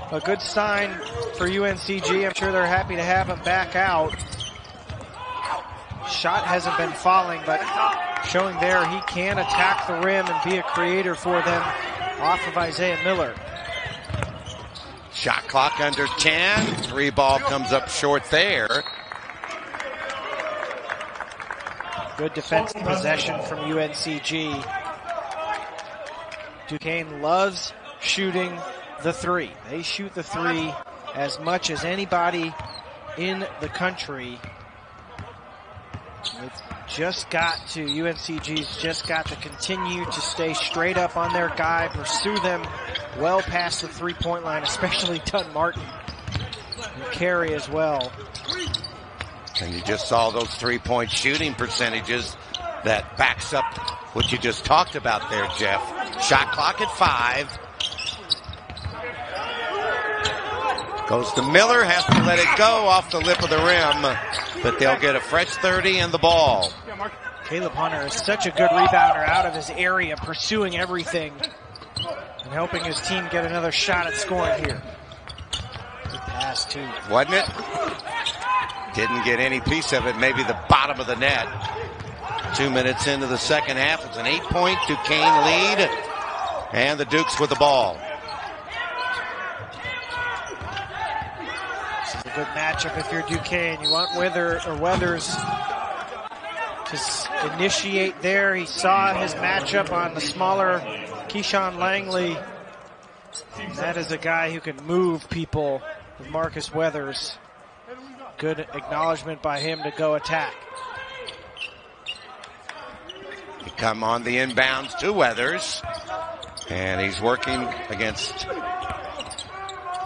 A good sign for UNCG. I'm sure they're happy to have him back out. Shot hasn't been falling, but showing there he can attack the rim and be a creator for them off of Isaiah Miller. Shot clock under 10. 3 ball comes up short there. Good defensive possession from UNCG. Duquesne loves shooting the 3. They shoot the 3 as much as anybody in the country. It's just got to, UNCG's just got to continue to stay straight up on their guy, pursue them well past the 3-point line, especially Dunn Martin and Carey as well. And you just saw those 3-point shooting percentages that backs up what you just talked about there, Jeff. Shot clock at 5. Goes to Miller, has to let it go off the lip of the rim, but they'll get a fresh 30 and the ball. Caleb Hunter is such a good rebounder out of his area, pursuing everything and helping his team get another shot at scoring here. Good pass too. Wasn't it? Didn't get any piece of it, maybe the bottom of the net. 2 minutes into the second half, it's an 8-point Duquesne lead, and the Dukes with the ball. Good matchup if you're Duquesne. You want Weathers to initiate there. He saw his matchup on the smaller Keyshawn Langley. And that is a guy who can move people with Marcus Weathers. Good acknowledgement by him to go attack. He come on the inbounds to Weathers. And he's working against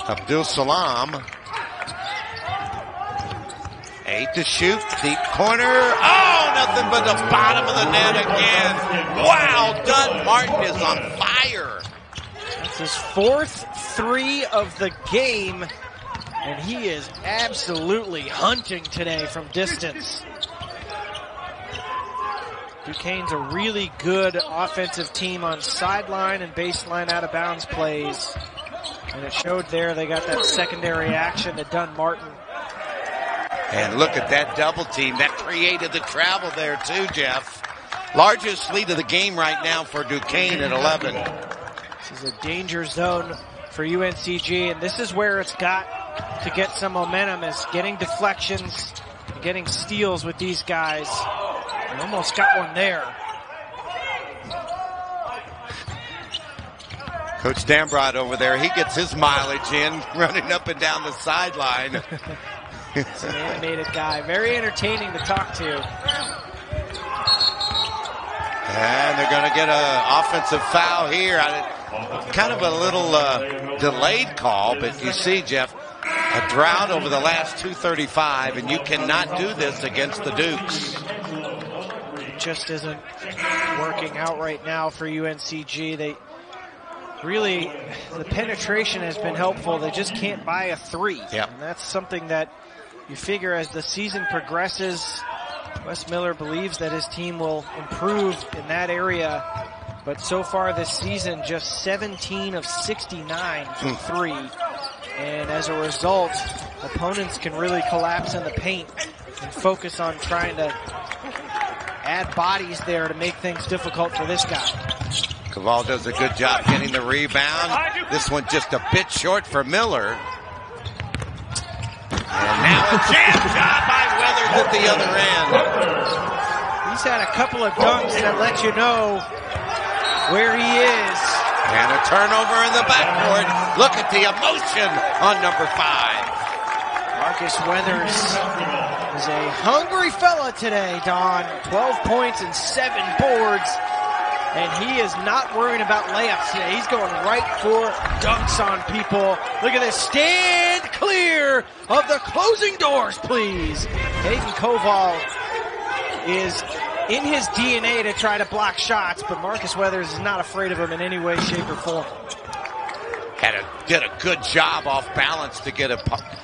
Abdul Salam. 8 to shoot, deep corner. Oh, nothing but the bottom of the net again. Wow, Dunn Martin is on fire. That's his 4th 3 of the game, and he is absolutely hunting today from distance. Duquesne's a really good offensive team on sideline and baseline out of bounds plays. And it showed there they got that secondary action to Dunn Martin. And look at that double team. That created the travel there too, Jeff. Largest lead of the game right now for Duquesne at 11. This is a danger zone for UNCG, and this is where it's got to get some momentum, is getting deflections, getting steals with these guys. And almost got one there. Coach Dambrot over there, he gets his mileage in, running up and down the sideline. He's an animated guy, very entertaining to talk to. to get an offensive foul here. Kind of a little delayed call, but you see, Jeff, a drought over the last 2:35, and you cannot do this against the Dukes. It just isn't working out right now for UNCG. They really, the penetration has been helpful. They just can't buy a three. Yep. And that's something that you figure as the season progresses, Wes Miller believes that his team will improve in that area. But so far this season, just 17 of 69 from three. And as a result, opponents can really collapse in the paint and focus on trying to add bodies there to make things difficult for this guy. Caval does a good job getting the rebound. This one just a bit short for Miller. And now a jam job by Weathers at the other end. He's had a couple of dunks that let you know where he is. And a turnover in the backcourt. Look at the emotion on number 5. Marcus Weathers is a hungry fella today, Don. 12 points and 7 boards. And he is not worrying about layups today. He's going right for dunks on people. Look at this. Stand clear of the closing doors, please. Hayden Koval is in his DNA to try to block shots, but Marcus Weathers is not afraid of him in any way, shape, or form. Did a good job off balance to get a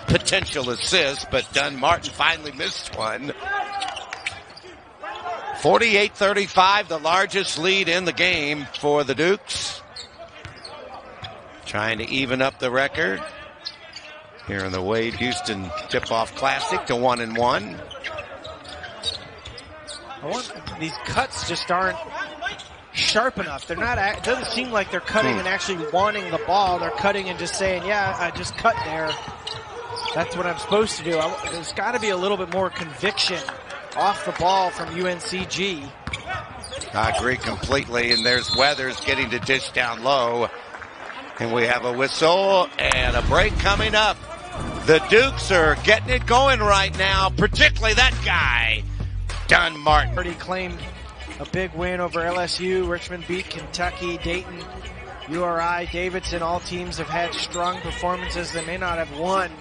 potential assist, but Dunn Martin finally missed one. 48-35, the largest lead in the game for the Dukes. Trying to even up the record here in the Wade Houston Tip-Off Classic to 1-1. These cuts just aren't sharp enough. They're not. It doesn't seem like they're cutting and actually wanting the ball. They're cutting and just saying, "Yeah, I just cut there. That's what I'm supposed to do." There's got to be a little bit more conviction off the ball from UNCG. I agree completely, and there's Weathers getting to dish down low. And we have a whistle and a break coming up. The Dukes are getting it going right now, particularly that guy, Dunn Martin. Already claimed a big win over LSU. Richmond beat Kentucky, Dayton, URI, Davidson. All teams have had strong performances. They may not have won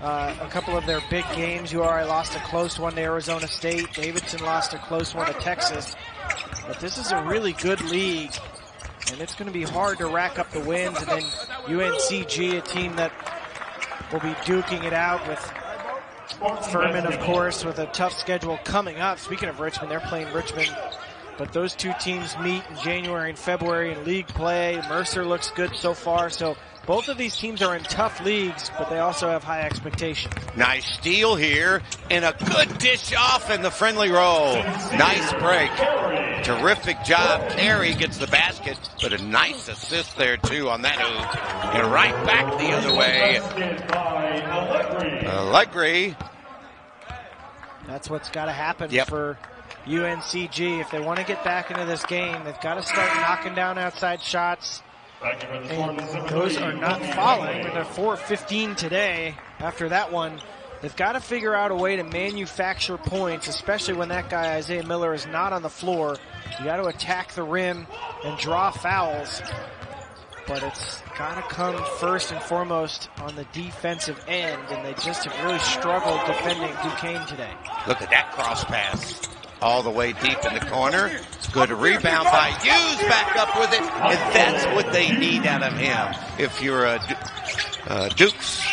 a couple of their big games. URI lost a close one to Arizona State. Davidson lost a close one to Texas. But this is a really good league, and it's going to be hard to rack up the wins. And then UNCG, a team that will be duking it out with Furman, of course, with a tough schedule coming up. Speaking of Richmond, they're playing Richmond. But those two teams meet in January and February in league play. Mercer looks good so far. So both of these teams are in tough leagues, but they also have high expectations. Nice steal here, and a good dish off in the friendly roll. Nice break. Terrific job. Carey gets the basket, but a nice assist there, too, on that hoop. And right back the other way. Allegri. That's what's got to happen for UNCG. If they want to get back into this game, they've got to start knocking down outside shots. And those are not falling. They're 4-15 today after that one. They've got to figure out a way to manufacture points, especially when that guy, Isaiah Miller, is not on the floor. You got to attack the rim and draw fouls. But it's got to come first and foremost on the defensive end, and they just have really struggled defending Duquesne today. Look at that cross pass. All the way deep in the corner. Good rebound by Hughes, back up with it, and that's what they need out of him. If you're a Dukes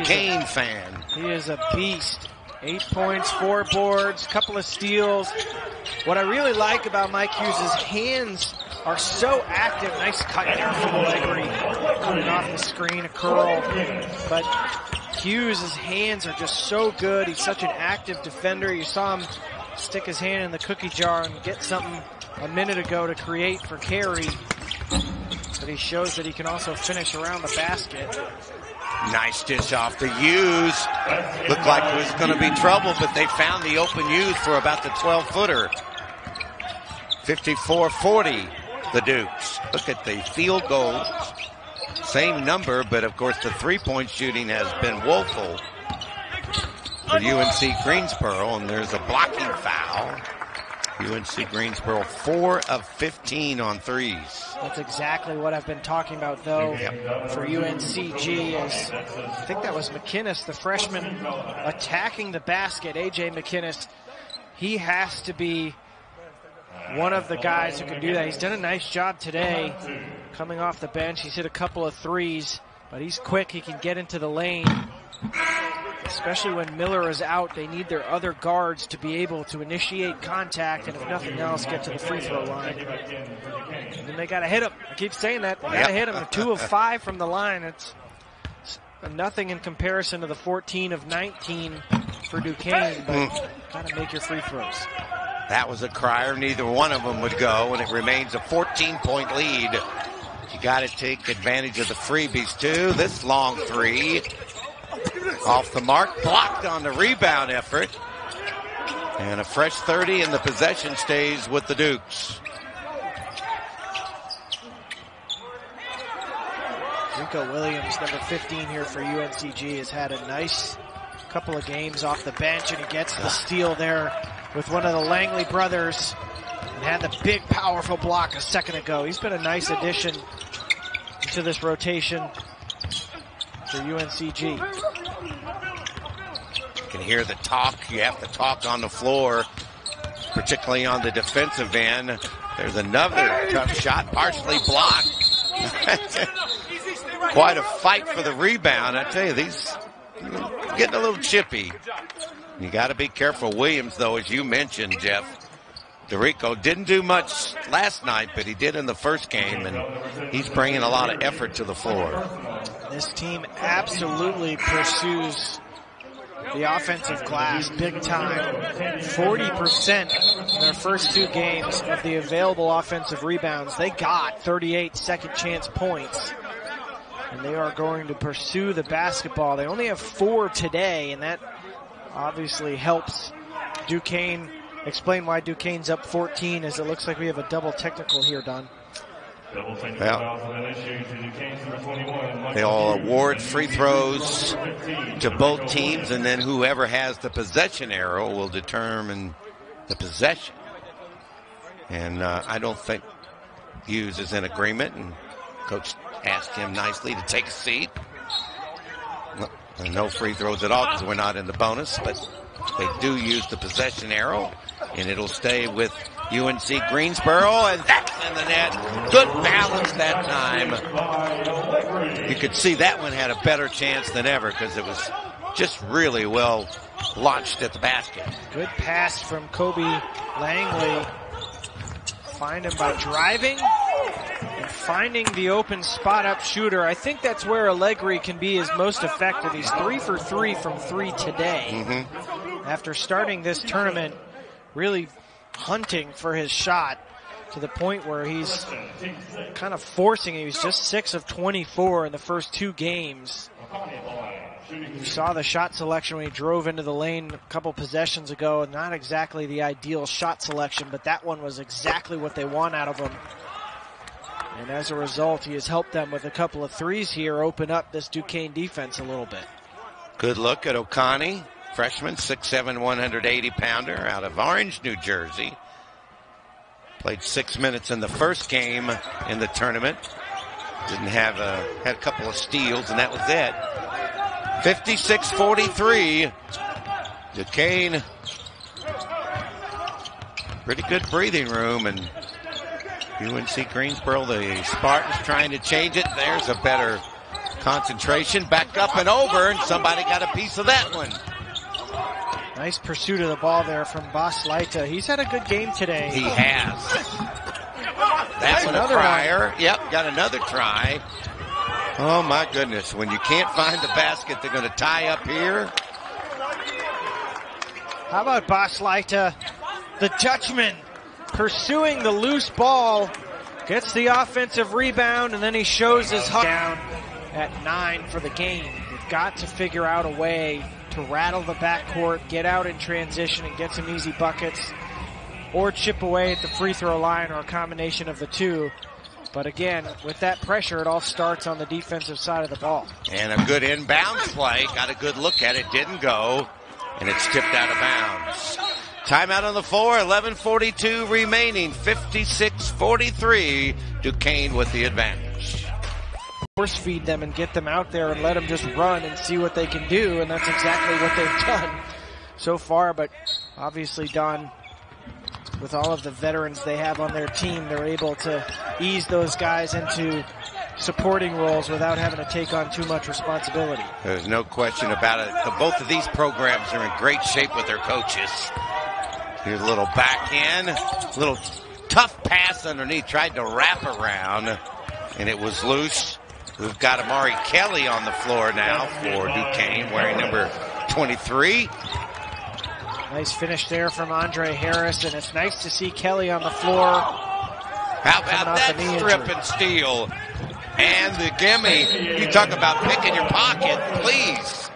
Kane fan. He is a beast. 8 points, 4 boards, couple of steals. What I really like about Mike Hughes, his hands are so active. Nice cut there from Allegri. Coming off the screen, a curl. But Hughes, his hands are just so good. He's such an active defender. You saw him stick his hand in the cookie jar and get something a minute ago to create for Carey. But he shows that he can also finish around the basket. Nice dish off to Hughes. Looked like it was going to be trouble, but they found the open Hughes for about the 12-footer. 54-40, the Dukes. Look at the field goals. Same number, but of course the three-point shooting has been woeful for UNC Greensboro, and there's a blocking foul. UNC Greensboro 4 of 15 on threes. That's exactly what I've been talking about, though, for UNCG. Is I think that was McInnes, the freshman, attacking the basket. A.J. McInnes, he has to be one of the guys who can do that. He's done a nice job today coming off the bench. He's hit a couple of threes, but he's quick. He can get into the lane. Especially when Miller is out, they need their other guards to be able to initiate contact and, if nothing else, get to the free throw line. And then they got to hit him. I keep saying that. They got to hit him. 2 of 5 from the line. It's nothing in comparison to the 14 of 19 for Duquesne, but got to make your free throws. That was a crier. Neither one of them would go, and it remains a 14-point lead. You got to take advantage of the freebies, too. This long three. Off the mark, blocked on the rebound effort. And a fresh 30, and the possession stays with the Dukes. Rico Williams, number 15 here for UNCG, has had a nice couple of games off the bench, and he gets the steal there with one of the Langley brothers and had the big, powerful block a second ago. He's been a nice addition to this rotation for UNCG. You can hear the talk. You have to talk on the floor, particularly on the defensive end. There's another tough shot, partially blocked. Quite a fight for the rebound. I tell you, these getting a little chippy. You got to be careful. Williams, though, as you mentioned, Jeff, DeRico didn't do much last night, but he did in the first game, and he's bringing a lot of effort to the floor. This team absolutely pursues the offensive glass big time. 40% in their first 2 games of the available offensive rebounds. They got 38 second chance points. And they are going to pursue the basketball. They only have 4 today, and that obviously helps Duquesne. Explain why Duquesne's up 14, as it looks like we have a double technical here, Don. Well, they'll award free throws to both teams, and then whoever has the possession arrow will determine the possession. And I don't think Hughes is in agreement, and Coach asked him nicely to take a seat. No free throws at all because we're not in the bonus, but they do use the possession arrow, and it'll stay with UNC Greensboro, and that's in the net. Good balance that time. You could see that one had a better chance than ever because it was just really well launched at the basket. Good pass from Kobe Langley. Find him by driving and finding the open spot-up shooter. I think that's where Allegri can be his most effective. He's 3 for 3 from 3 today. After starting this tournament, really hunting for his shot to the point where he's kind of forcing it. He was just 6 of 24 in the first 2 games. You saw the shot selection when he drove into the lane a couple possessions ago. Not exactly the ideal shot selection, but that one was exactly what they want out of him. And as a result, he has helped them with a couple of threes here, open up this Duquesne defense a little bit. Good look at Okani, freshman, 6'7", 180-pounder out of Orange, New Jersey. Played 6 minutes in the first game in the tournament. Didn't have had a couple of steals, and that was it. 56-43. Duquesne, pretty good breathing room, and UNC Greensboro, the Spartans trying to change it. There's a better concentration. Back up and over, and somebody got a piece of that one. Nice pursuit of the ball there from Baslaita. He's had a good game today. He has. That's another crier. Yep, got another try. Oh, my goodness. When you can't find the basket, they're going to tie up here. How about Baslaita, the Dutchman, pursuing the loose ball, gets the offensive rebound, and then he shows his hustle. Down at 9 for the game. You've got to figure out a way to rattle the backcourt, get out in transition, and get some easy buckets, or chip away at the free throw line, or a combination of the two. But again, with that pressure, it all starts on the defensive side of the ball. And a good inbounds play. Got a good look at it. Didn't go. And it's tipped out of bounds. Timeout on the floor, 11:42 remaining, 56-43. Duquesne with the advantage. Force feed them and get them out there and let them just run and see what they can do, and that's exactly what they've done so far. But obviously, Don, with all of the veterans they have on their team, they're able to ease those guys into supporting roles without having to take on too much responsibility. There's no question about it. Both of these programs are in great shape with their coaches. Here's a little backhand, little tough pass underneath, tried to wrap around, and it was loose. We've got Amari Kelly on the floor now for Duquesne, wearing number 23. Nice finish there from Andre Harris, and it's nice to see Kelly on the floor. How about that strip and steal? And the gimme. You talk about picking your pocket, please.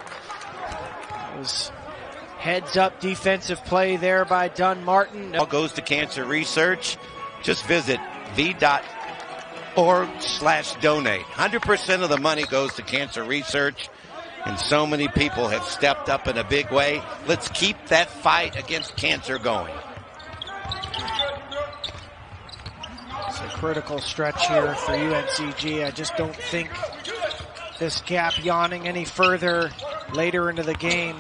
It was heads up defensive play there by Dunn Martin. All goes to cancer research. Just visit v.org/donate. 100% of the money goes to cancer research. And so many people have stepped up in a big way. Let's keep that fight against cancer going. It's a critical stretch here for UNCG. I just don't think this gap yawning any further later into the game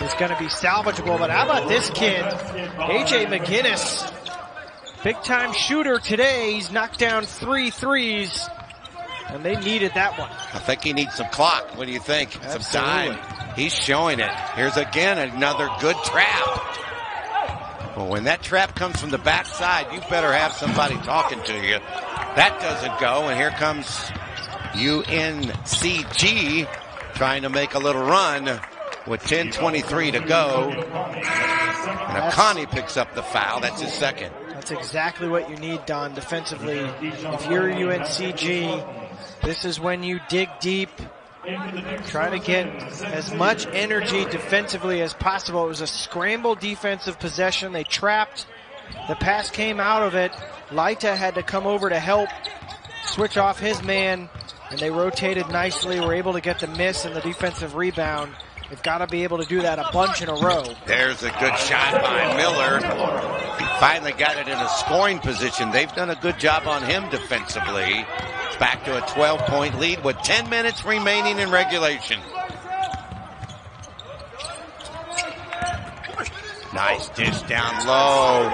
is going to be salvageable. But how about this kid, A.J. McGinnis? Big-time shooter today. He's knocked down 3 threes. And they needed that one. I think he needs some clock. What do you think? Absolutely. Some time. He's showing it. Here's again another good trap. Well, when that trap comes from the backside, you better have somebody talking to you. That doesn't go, and here comes UNCG trying to make a little run with 10:23 to go. And Akani picks up the foul. That's his second. That's exactly what you need, Don, defensively. If you're UNCG, this is when you dig deep, try to get as much energy defensively as possible. It was a scramble defensive possession. They trapped. The pass came out of it. Laita had to come over to help switch off his man, and they rotated nicely. Were able to get the miss and the defensive rebound. They've got to be able to do that a bunch in a row. There's a good shot by Miller. He finally got it in a scoring position. They've done a good job on him defensively. Back to a 12-point lead with 10 minutes remaining in regulation. Nice dish down low.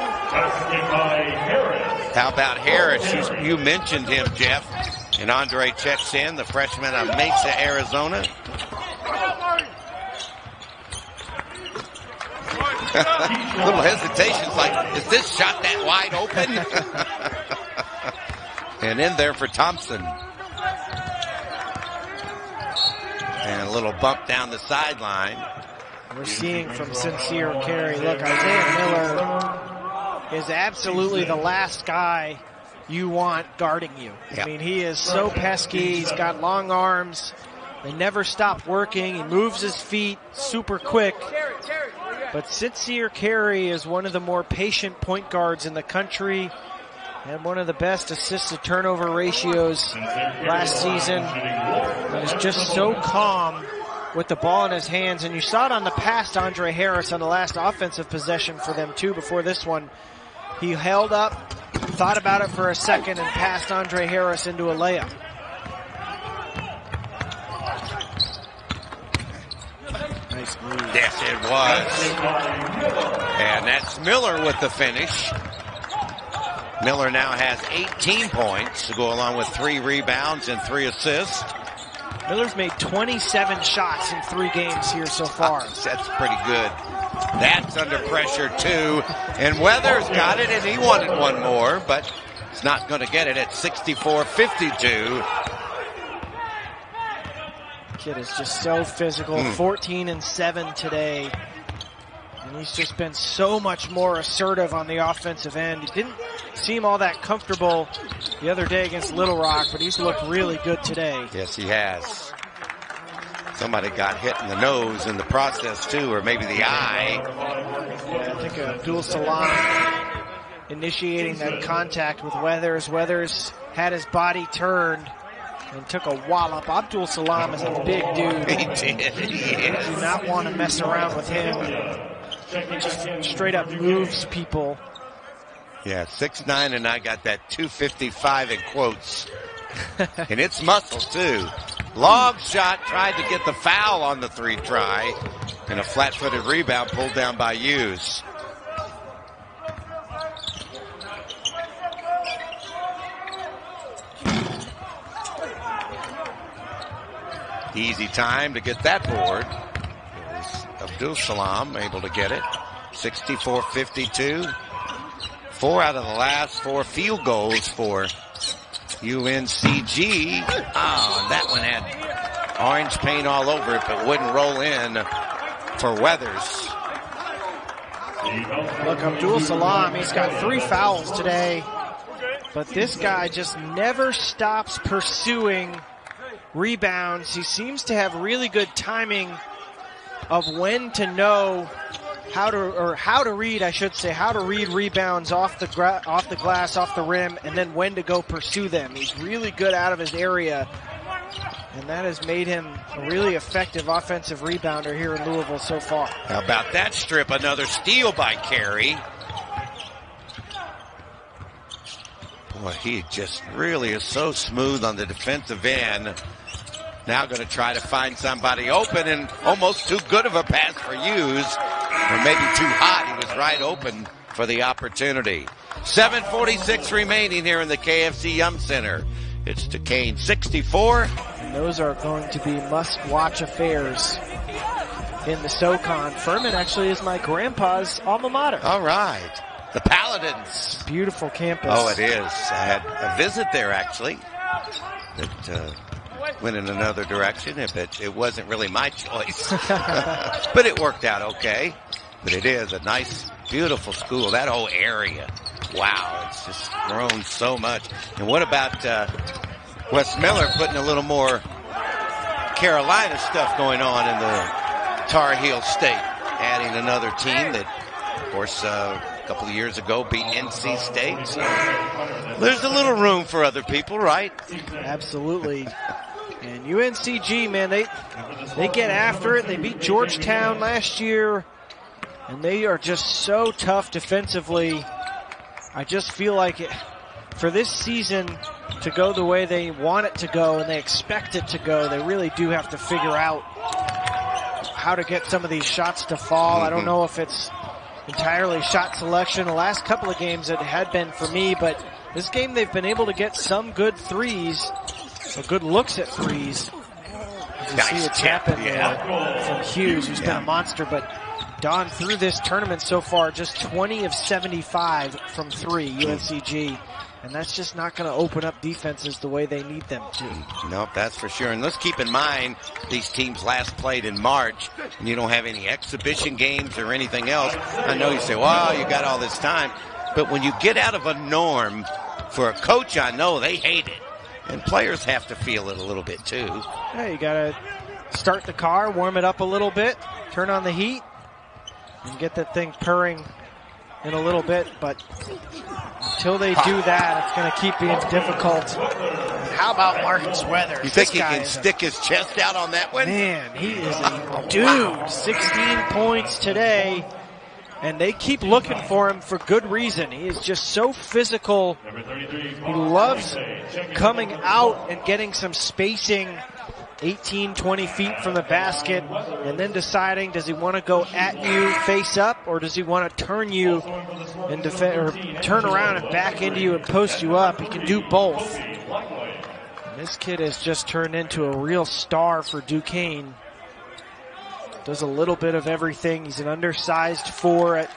How about Harris? You mentioned him, Jeff. And Andre checks in, the freshman of Mesa, Arizona. Little hesitations like, is this shot that wide open? And in there for Thompson. And a little bump down the sideline. We're seeing from Sincere Carey. Look, Isaiah Miller is absolutely the last guy you want guarding you. Yep. I mean, he is so pesky. He's got long arms. They never stop working. He moves his feet super quick. But Sincere Carey is one of the more patient point guards in the country and one of the best assist-to-turnover ratios last season. And is just so calm with the ball in his hands. And you saw it on the pass to Andre Harris on the last offensive possession for them, too, before this one. He held up, thought about it for a second, and passed Andre Harris into a layup. Nice move. Yes, it was. And that's Miller with the finish. Miller now has 18 points to go along with 3 rebounds and 3 assists. Miller's made 27 shots in 3 games here so far. That's pretty good. That's under pressure too. And Weathers got it, and he wanted one more, but it's not going to get it at 64-52. Kid is just so physical. 14 and 7 today. And he's just been so much more assertive on the offensive end. He didn't seem all that comfortable the other day against Little Rock, but he's looked really good today. Yes, he has. Somebody got hit in the nose in the process too, or maybe the eye. Yeah, I think Abdul Salam initiating that contact with Weathers. Weathers had his body turned and took a wallop. Abdul Salam is a big dude. He did. You do not want to mess around with him. He just straight up moves people. Yeah, 6'9", and I got that 255 in quotes. And it's muscle, too. Long shot, tried to get the foul on the 3 try. And a flat-footed rebound pulled down by Hughes. Easy time to get that board. There's Abdul Salam able to get it. 64-52. 4 out of the last 4 field goals for UNCG. Oh, that one had orange paint all over it, but wouldn't roll in for Weathers. Look, Abdul Salam, he's got 3 fouls today, but this guy just never stops pursuing rebounds. He seems to have really good timing of when to know how to read rebounds off the glass, off the rim, and then when to go pursue them. He's really good out of his area, and that has made him a really effective offensive rebounder here in Louisville so far. How about that strip? Another steal by Carey. Boy, he just really is so smooth on the defensive end. Now going to try to find somebody open, and almost too good of a pass for Hughes. Or maybe too hot. He was right open for the opportunity. 7:46 remaining here in the KFC Yum Center. It's Duquesne 64. And those are going to be must-watch affairs in the SoCon. Furman actually is my grandpa's alma mater. All right. The Paladins. Beautiful campus. Oh, it is. I had a visit there, actually. It went in another direction. It wasn't really my choice. But it worked out okay. But it is a nice, beautiful school. That whole area. Wow, it's just grown so much. And what about Wes Miller putting a little more Carolina stuff going on in the Tar Heel State? Adding another team that, of course, a couple of years ago beat NC State. So there's a little room for other people, right? Absolutely. And UNCG, man, they get after it. They beat Georgetown last year, and they are just so tough defensively. I just feel like for this season to go the way they want it to go and they expect it to go, they really do have to figure out how to get some of these shots to fall. I don't know if it's entirely shot selection. The last couple of games it had been for me, but this game they've been able to get some good threes, or good looks at threes. You see it happen from Hughes, who's been a monster, but Don through this tournament so far, just 20 of 75 from 3, UNCG. And that's just not going to open up defenses the way they need them to. Nope, that's for sure. And let's keep in mind, these teams last played in March, and you don't have any exhibition games or anything else. I know you say, wow, you got all this time. But when you get out of a norm, for a coach, I know they hate it. And players have to feel it a little bit too. Yeah, you got to start the car, warm it up a little bit, turn on the heat, and get that thing purring in a little bit. But until they do that, it's going to keep being difficult. How about Marcus Weathers? You think he can stick his chest out on that one? Man, he is a dude. 16 points today. And they keep looking for him for good reason. He is just so physical. He loves coming out and getting some spacing 18, 20 feet from the basket, and then deciding, does he want to go at you face up, or does he want to turn you and or turn around and back into you and post you up? He can do both. And this kid has just turned into a real star for Duquesne. Does a little bit of everything. He's an undersized 4 at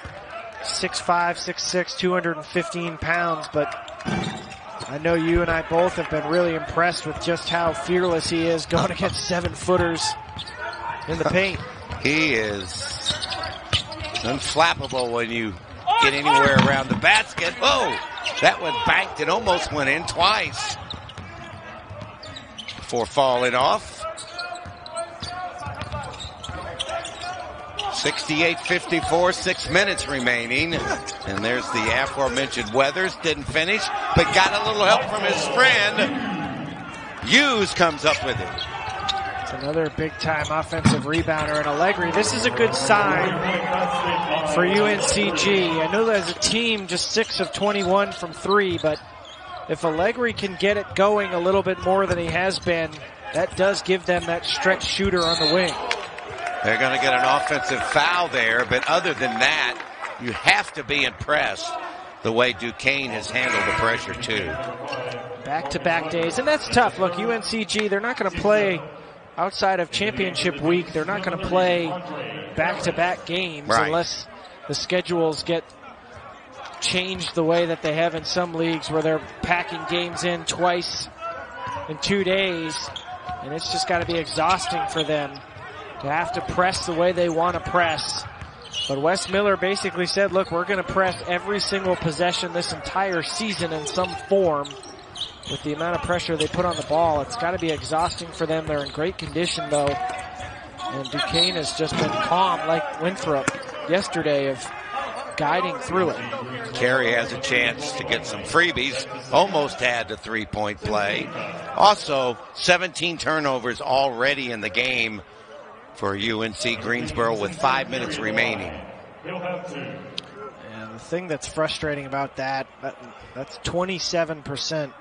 6'5", 6'6", 215 pounds, but I know you and I both have been really impressed with just how fearless he is going against 7-footers in the paint. He is unflappable when you get anywhere around the basket. Oh, that one banked and almost went in twice before falling off. 68-54, 6 minutes remaining. And there's the aforementioned Weathers. Didn't finish, but got a little help from his friend. Hughes comes up with it. Another big-time offensive rebounder, and Allegri. This is a good sign for UNCG. I know that as a team, just 6 of 21 from 3, but if Allegri can get it going a little bit more than he has been, that does give them that stretch shooter on the wing. They're going to get an offensive foul there, but other than that, you have to be impressed the way Duquesne has handled the pressure too. Back-to-back days, and that's tough. Look, UNCG, they're not going to play outside of championship week. They're not going to play back-to-back games unless the schedules get changed the way that they have in some leagues where they're packing games in twice in 2 days, and it's just got to be exhausting for them to have to press the way they want to press. But Wes Miller basically said, look, we're going to press every single possession this entire season in some form. With the amount of pressure they put on the ball, it's got to be exhausting for them. They're in great condition, though. And Duquesne has just been calm, like Winthrop yesterday, of guiding through it. Carey has a chance to get some freebies. Almost had the three-point play. Also, 17 turnovers already in the game for UNC Greensboro with 5 minutes remaining. And the thing that's frustrating about that's 27%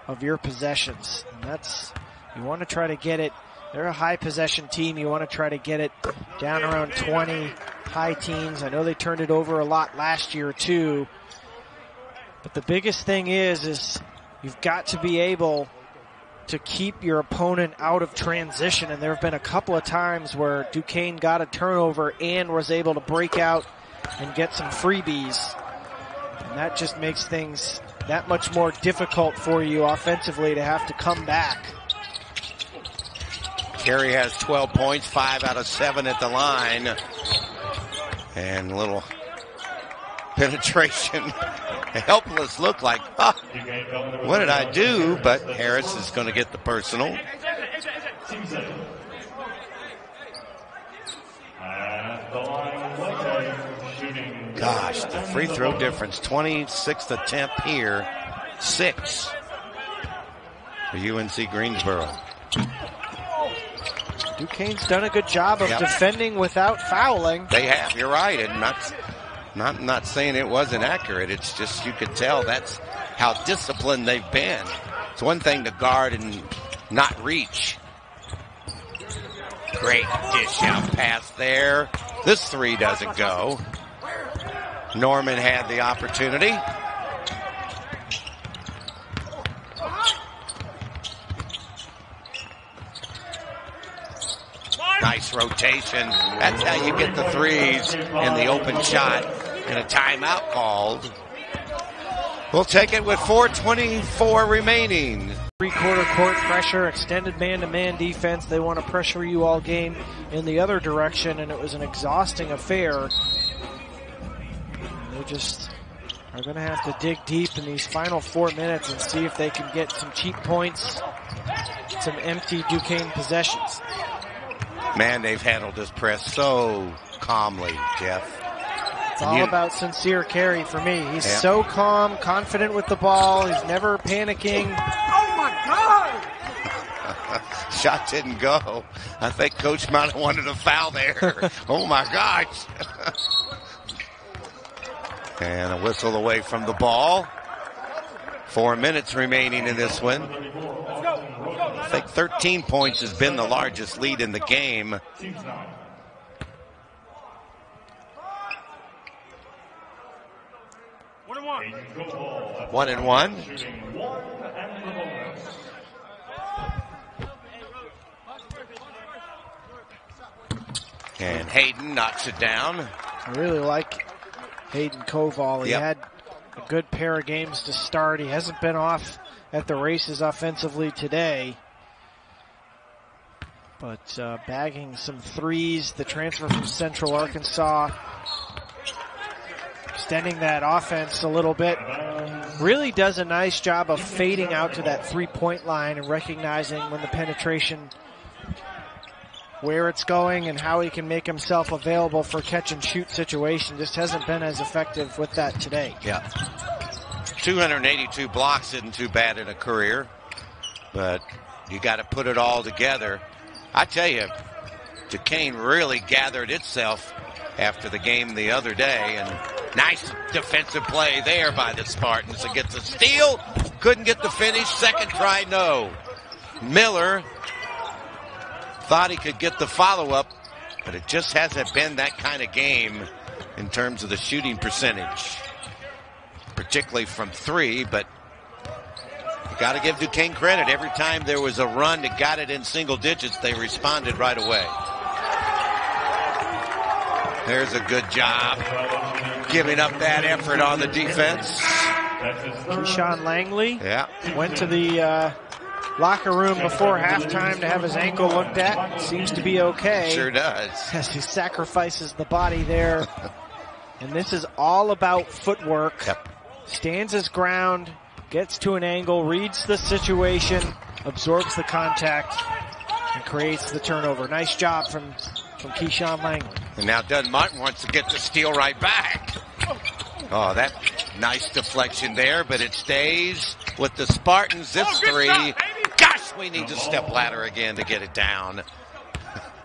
of your possessions. And that's, you want to try to get it, they're a high possession team, you want to try to get it down around 20, high teens. I know they turned it over a lot last year too. But the biggest thing is you've got to be able to keep your opponent out of transition, and there have been a couple of times where Duquesne got a turnover and was able to break out and get some freebies. And that just makes things that much more difficult for you offensively to have to come back. Carey has 12 points, 5 out of 7 at the line. And a little penetration. A helpless look like, what did I do? But Harris is going to get the personal. Gosh, the free throw difference, 26th attempt here, 6 for UNC Greensboro. Duquesne's done a good job of defending without fouling. They have, you're right, and I'm not saying it wasn't accurate. It's just you could tell that's how disciplined they've been. It's one thing to guard and not reach. Great dish out pass there. This three doesn't go. Norman had the opportunity. Nice rotation. That's how you get the threes in the open shot. And a timeout called. We'll take it with 4:24 remaining. Three-quarter court pressure, extended man-to-man defense. They want to pressure you all game in the other direction, and it was an exhausting affair. They just are going to have to dig deep in these final 4 minutes and see if they can get some cheap points, some empty Duquesne possessions. Man, they've handled this press so calmly, Jeff. It's all about sincere Carey for me. He's so calm, confident with the ball. He's never panicking. Oh, my God! Shot didn't go. I think Coach might have wanted a foul there. Oh, my gosh. And a whistle away from the ball. 4 minutes remaining in this one. I think 13 points has been the largest lead in the game. One and one. And Hayden knocks it down. I really like Hayden Koval. He had a good pair of games to start. He hasn't been off at the races offensively today. But bagging some threes, the transfer from Central Arkansas, extending that offense a little bit. Really does a nice job of fading out to that three-point line and recognizing when the penetration, where it's going and how he can make himself available for catch-and-shoot situation. Just hasn't been as effective with that today. Yeah. 282 blocks isn't too bad in a career, but you got to put it all together. I tell you, Duquesne really gathered itself after the game the other day, and nice defensive play there by the Spartans. It gets a steal, couldn't get the finish. Second try, no. Miller thought he could get the follow-up, but it just hasn't been that kind of game in terms of the shooting percentage, particularly from three, but you got to give Duquesne credit. Every time there was a run that got it in single digits, they responded right away. There's a good job giving up that effort on the defense. Keyshawn Langley went to the locker room before halftime to have his ankle looked at. Seems to be okay. Sure does. As he sacrifices the body there. And this is all about footwork. Yep. Stands his ground, gets to an angle, reads the situation, absorbs the contact, and creates the turnover. Nice job from Keyshawn Langley. And now Dunn Martin wants to get the steal right back. Oh, that nice deflection there, but it stays with the Spartans. This three. Gosh, we need to step ladder again to get it down.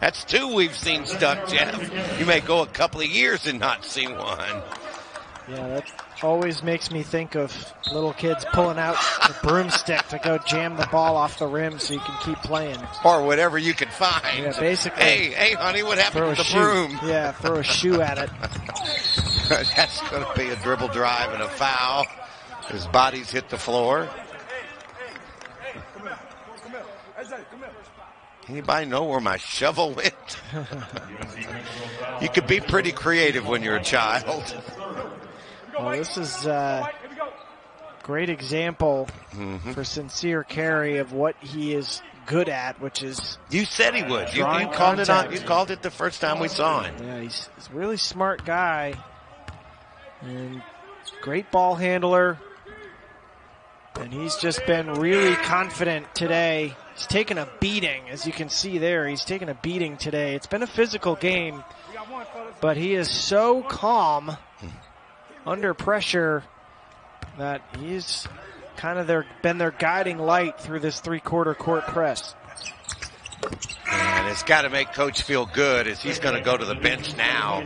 That's two we've seen stuck, Jeff. You may go a couple of years and not see one. Yeah, that always makes me think of little kids pulling out a broomstick to go jam the ball off the rim so you can keep playing. Or whatever you can find. Yeah, basically. Hey, honey, what happened to the broom? Yeah, throw a shoe at it. That's going to be a dribble drive and a foul. His body's hit the floor. Anybody know where my shovel went? You could be pretty creative when you're a child. Well, this is a great example for Sincere Carey of what he is good at, which is you said he would. You called it on. You called it the first time we saw him. Yeah, he's a really smart guy and great ball handler. And he's just been really confident today. He's taken a beating, as you can see there. He's taken a beating today. It's been a physical game, but he is so calm under pressure that he's kind of been their guiding light through this three-quarter court press. And it's got to make Coach feel good as he's going to go to the bench now.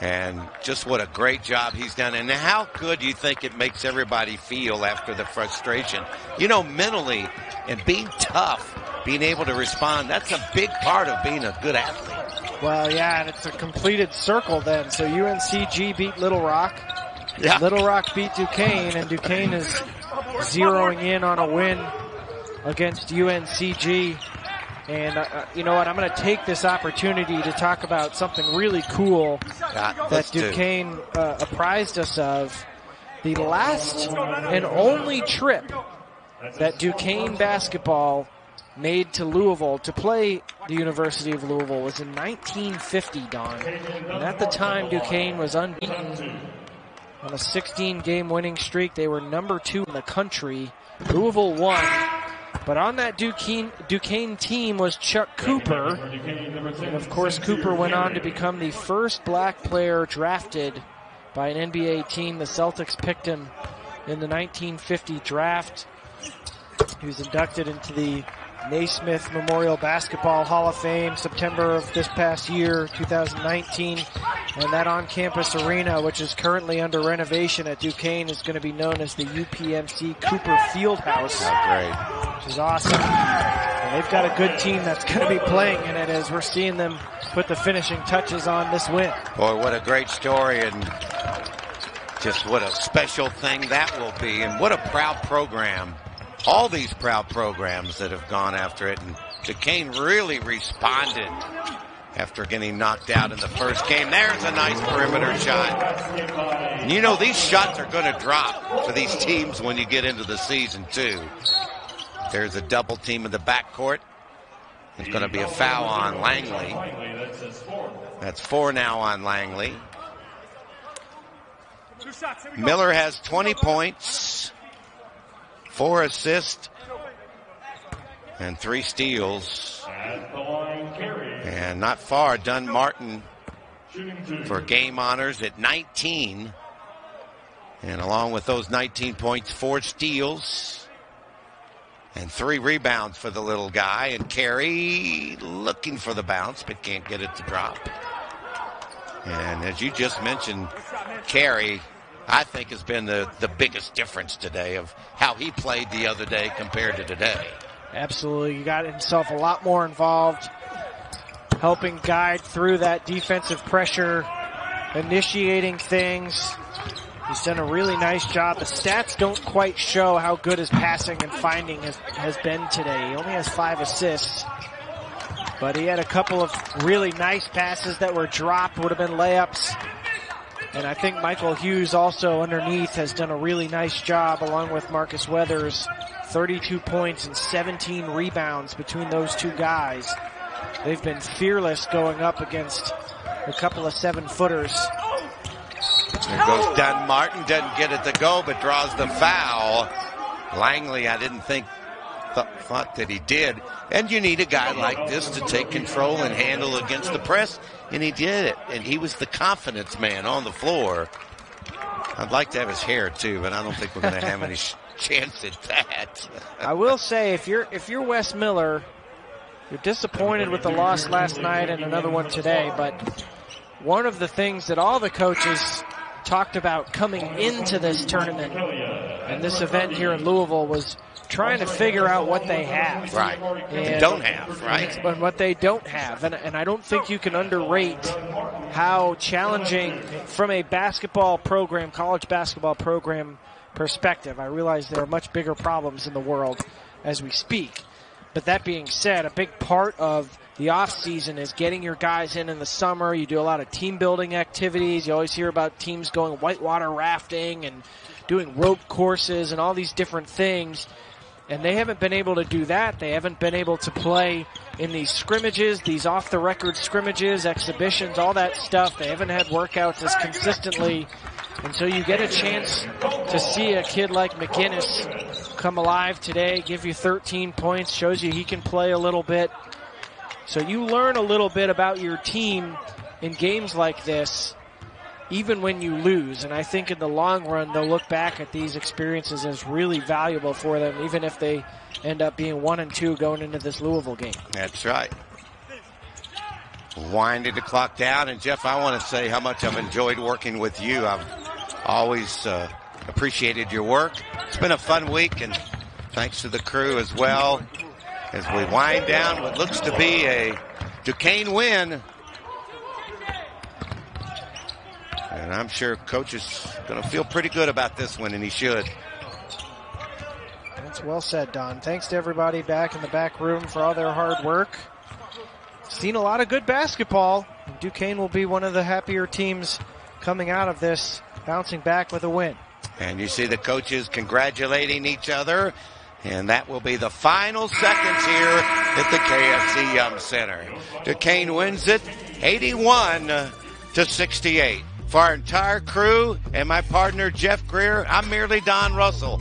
And just what a great job he's done. And how good do you think it makes everybody feel after the frustration? You know, mentally and being tough, being able to respond, that's a big part of being a good athlete. Well, yeah, and it's a completed circle then. So UNCG beat Little Rock. Yeah. Little Rock beat Duquesne, and Duquesne is zeroing in on a win against UNCG. And you know what? I'm going to take this opportunity to talk about something really cool that Duquesne apprised us of. The last and only trip that Duquesne basketball made to Louisville to play the University of Louisville was in 1950, Don. And at the time, Duquesne was unbeaten on a 16-game winning streak. They were number 2 in the country. Louisville won. But on that Duquesne team was Chuck Cooper. And of course, Cooper went on to become the first black player drafted by an NBA team. The Celtics picked him in the 1950 draft. He was inducted into the Naismith Memorial Basketball Hall of Fame September of this past year, 2019. And that on-campus arena, which is currently under renovation at Duquesne, is going to be known as the UPMC Cooper Fieldhouse. Oh, great. Which is awesome. And they've got a good team that's going to be playing in it as we're seeing them put the finishing touches on this win. Boy, what a great story, and just what a special thing that will be, and what a proud program. All these proud programs that have gone after it, and Duquesne really responded after getting knocked out in the first game. There's a nice perimeter shot. And you know, these shots are going to drop for these teams when you get into the season, too. There's a double team in the backcourt. There's going to be a foul on Langley. That's 4 now on Langley. Miller has 20 points. 4 assists and 3 steals. And not far, Dunn Martin for game honors at 19. And along with those 19 points, 4 steals. And 3 rebounds for the little guy. And Carey looking for the bounce, but can't get it to drop. And as you just mentioned, Carey, I think, has been the biggest difference today of how he played the other day compared to today. Absolutely. He got himself a lot more involved, helping guide through that defensive pressure, initiating things. He's done a really nice job. The stats don't quite show how good his passing and finding has been today. He only has 5 assists, but he had a couple of really nice passes that were dropped, would have been layups. And I think Michael Hughes also underneath has done a really nice job along with Marcus Weathers. 32 points and 17 rebounds between those two guys. They've been fearless going up against a couple of 7-footers. There goes Dunn Martin, doesn't get it to go, but draws the foul. Langley, I didn't think, thought that he did. And you need a guy like this to take control and handle against the press, and he did it. And he was the confidence man on the floor. I'd like to have his hair too, but I don't think we're going to have any chance at that. I will say, if you're Wes Miller, you're disappointed with the loss last night and another one today, but one of the things that all the coaches talked about coming into this tournament and this event here in Louisville was trying to figure out what they have. Right. They don't have, right? But what they don't have. And I don't think you can underrate how challenging from a basketball program, college basketball program perspective. I realize there are much bigger problems in the world as we speak. But that being said, a big part of the off season is getting your guys in the summer. You do a lot of team building activities. You always hear about teams going whitewater rafting and doing rope courses and all these different things. And they haven't been able to do that. They haven't been able to play in these scrimmages, these off-the-record scrimmages, exhibitions, all that stuff. They haven't had workouts as consistently. And so you get a chance to see a kid like McGinnis come alive today, give you 13 points, shows you he can play a little bit. So you learn a little bit about your team in games like this, even when you lose. And I think in the long run, they'll look back at these experiences as really valuable for them, even if they end up being 1-2 going into this Louisville game. That's right. Winding the clock down. And Jeff, I want to say how much I've enjoyed working with you. I've always appreciated your work. It's been a fun week, and thanks to the crew as well. As we wind down what looks to be a Duquesne win. And I'm sure Coach is going to feel pretty good about this one, and he should. That's well said, Don. Thanks to everybody back in the back room for all their hard work. Seen a lot of good basketball. Duquesne will be one of the happier teams coming out of this, bouncing back with a win. And you see the coaches congratulating each other. And that will be the final seconds here at the KFC Young Center. Duquesne wins it 81-68. For our entire crew and my partner Jeff Greer, I'm merely Don Russell.